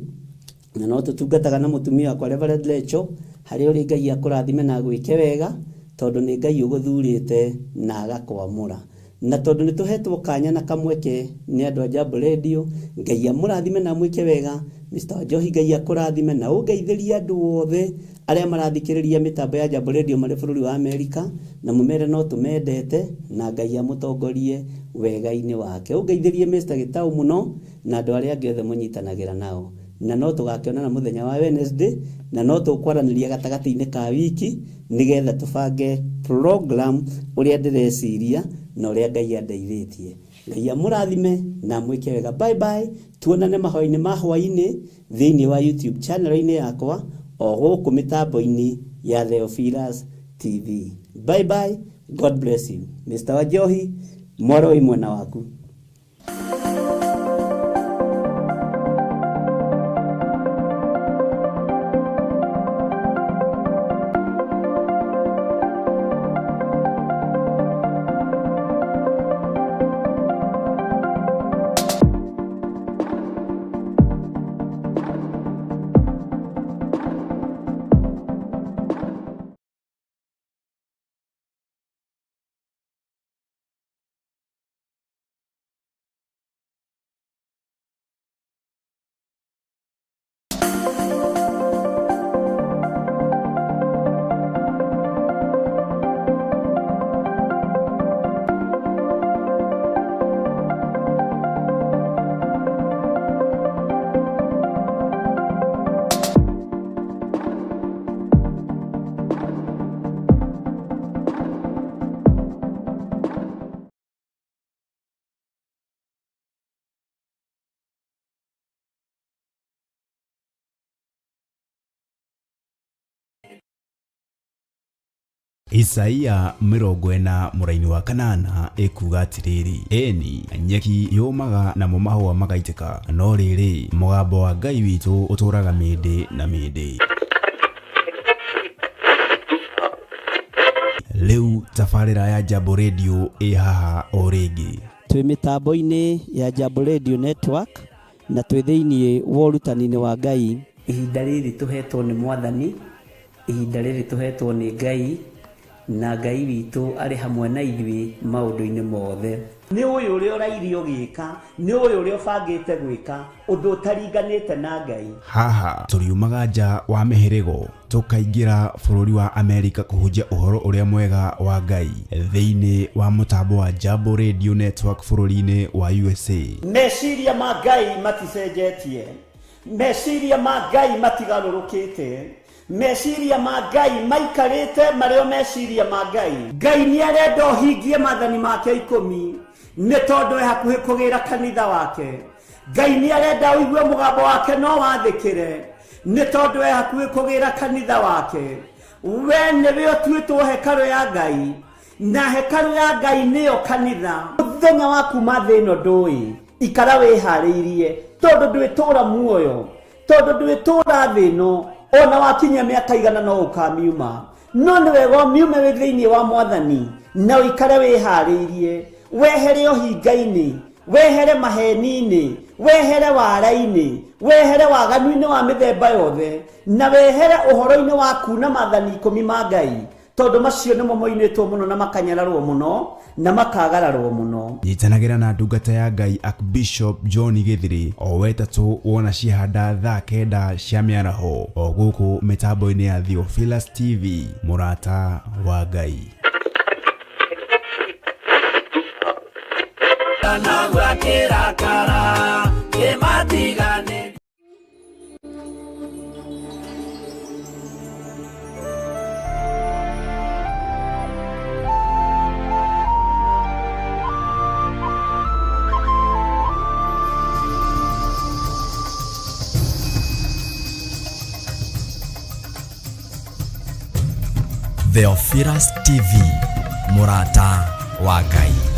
na no tũtungataga na mũtumia wakwa Reverend Rachel, harĩa ũrĩ Ngai akũrathime na gwĩke wega, tondũ nĩ Ngai ũgũthurĩte na agakwamũra. Na tondũ nĩ tũhetwo kanya na kamweke nĩ andũ a Jambo Radio, Ngai amũrathime na mwĩke wega. Mr. Njohi, Ngai akũrathime na ũngeithĩrie andũ othe arĩa marathikĩrĩria mĩtambo ya Jambo Radio marĩ bũrũri wa Amerika, na mũmere no tũmendete, na Ngai amũtongorie wega-inĩ wake. Ũngeithĩrie Mr. Gĩtaũ mũno na andũ arĩa angĩ othe mũnyitanagĩra nao, na no tũgakĩonana mũthenya wa Wednesday, na no tũkwaranĩria gatagatĩ-inĩ ka wiki nĩgetha tũbange program ũrĩa ndĩreciria na ũrĩa Ngai andeithĩtie. Ngai amũrathime na mwĩke wega. Bye bye. Tuonane mahoya-inĩ ma hwaĩ-inĩ thĩinĩ wa YouTube channel-inĩ yakwa, o gũkũ mĩtambo-inĩ ya Theophilus TV. Bye bye. God bless you. Mr. Wanjohi, mwaro wĩ mwena waku. Isaia 40 muraini wa kanana ekuga atiriri, eni nyeki yumaga na mahũa magaitĩka, no rĩrĩ mũgambo wa Ngai witũ ũtũraga mĩndĩ na mĩndĩ. Leu tafarĩra ya Jambo Radio haha o rĩngĩ. Twĩ mĩtambo-inĩ ya Jambo Radio Network na twĩ thĩinĩ wa ũrutani-inĩ wa Ngai. Ihinda rĩrĩ tũhetwo nĩ Mwathani, ihinda rĩrĩ tũhetwo nĩ Ngai, na Ngai witũ arĩ hamwe na ithuĩ maũndũ-inĩ mothe. Nĩ ũyũ ũrĩa ũrairio gĩka, nĩ ũyũ ũrĩa ũbangĩte gwĩka ũndũ ũtaringanĩte na Ngai. Haha tũriumaga nja wa mĩhĩrĩgo tũkaingĩra bũrũri wa Amerika kũhunjia ũhoro ũrĩa mwega wa Ngai thĩinĩ wa mũtambo wa Jambo Radio Network bũrũri-inĩ wa USA. Meciria ma Ngai maticenjetie, meciria ma Ngai matigarũrũkĩte, meciria ma Ngai maikarĩte marĩo meciria ma Ngai. Ngai nĩ arenda ũhingie maathani make 10 nĩ tondũ e hakuhĩ kũgĩra kanitha wake. Ngai nĩ arenda ũigue mũgambo wake no wathĩkĩre nĩ tondũ e hakuhĩ kũgĩra kanitha wake. We nĩwe ũtuĩtwo hekarũ ya Ngai, na hekarũ ya Ngai nĩyo kanitha. Mũthenya wa kuma thĩ ĩno ndũĩ, ikara wĩharĩirie tondũ ndwĩtũra muoyo, tondũ ndwĩtũra thĩ ĩno. Ona wakinya mĩaka igana no ũkamiuma, no nĩ wega ũmiume wĩ thĩinĩ wa Mwathani na ũikare wĩharĩirie, wehere ũhinga-inĩ, wehere maheni-inĩ, wehere wara-inĩ, wehere waganu-inĩ wa mĩthemba yothe, na wehere ũhoro-inĩ wa kuna maathani 10 ma Ngai, tondũ macio nĩmo moinĩtwo mũno na makanyararwo mũno na makagararwo mũno. Nyitanagĩra na ndungata ya Ngai Archbishop John Gĩthiri o wetatũ wona cihanda thaa 9 cia mĩaraho o gũkũ mĩtambo-inĩ ya Theophilus TV, mũrata wa Ngai. Theophilus TV, mũrata wa Ngai.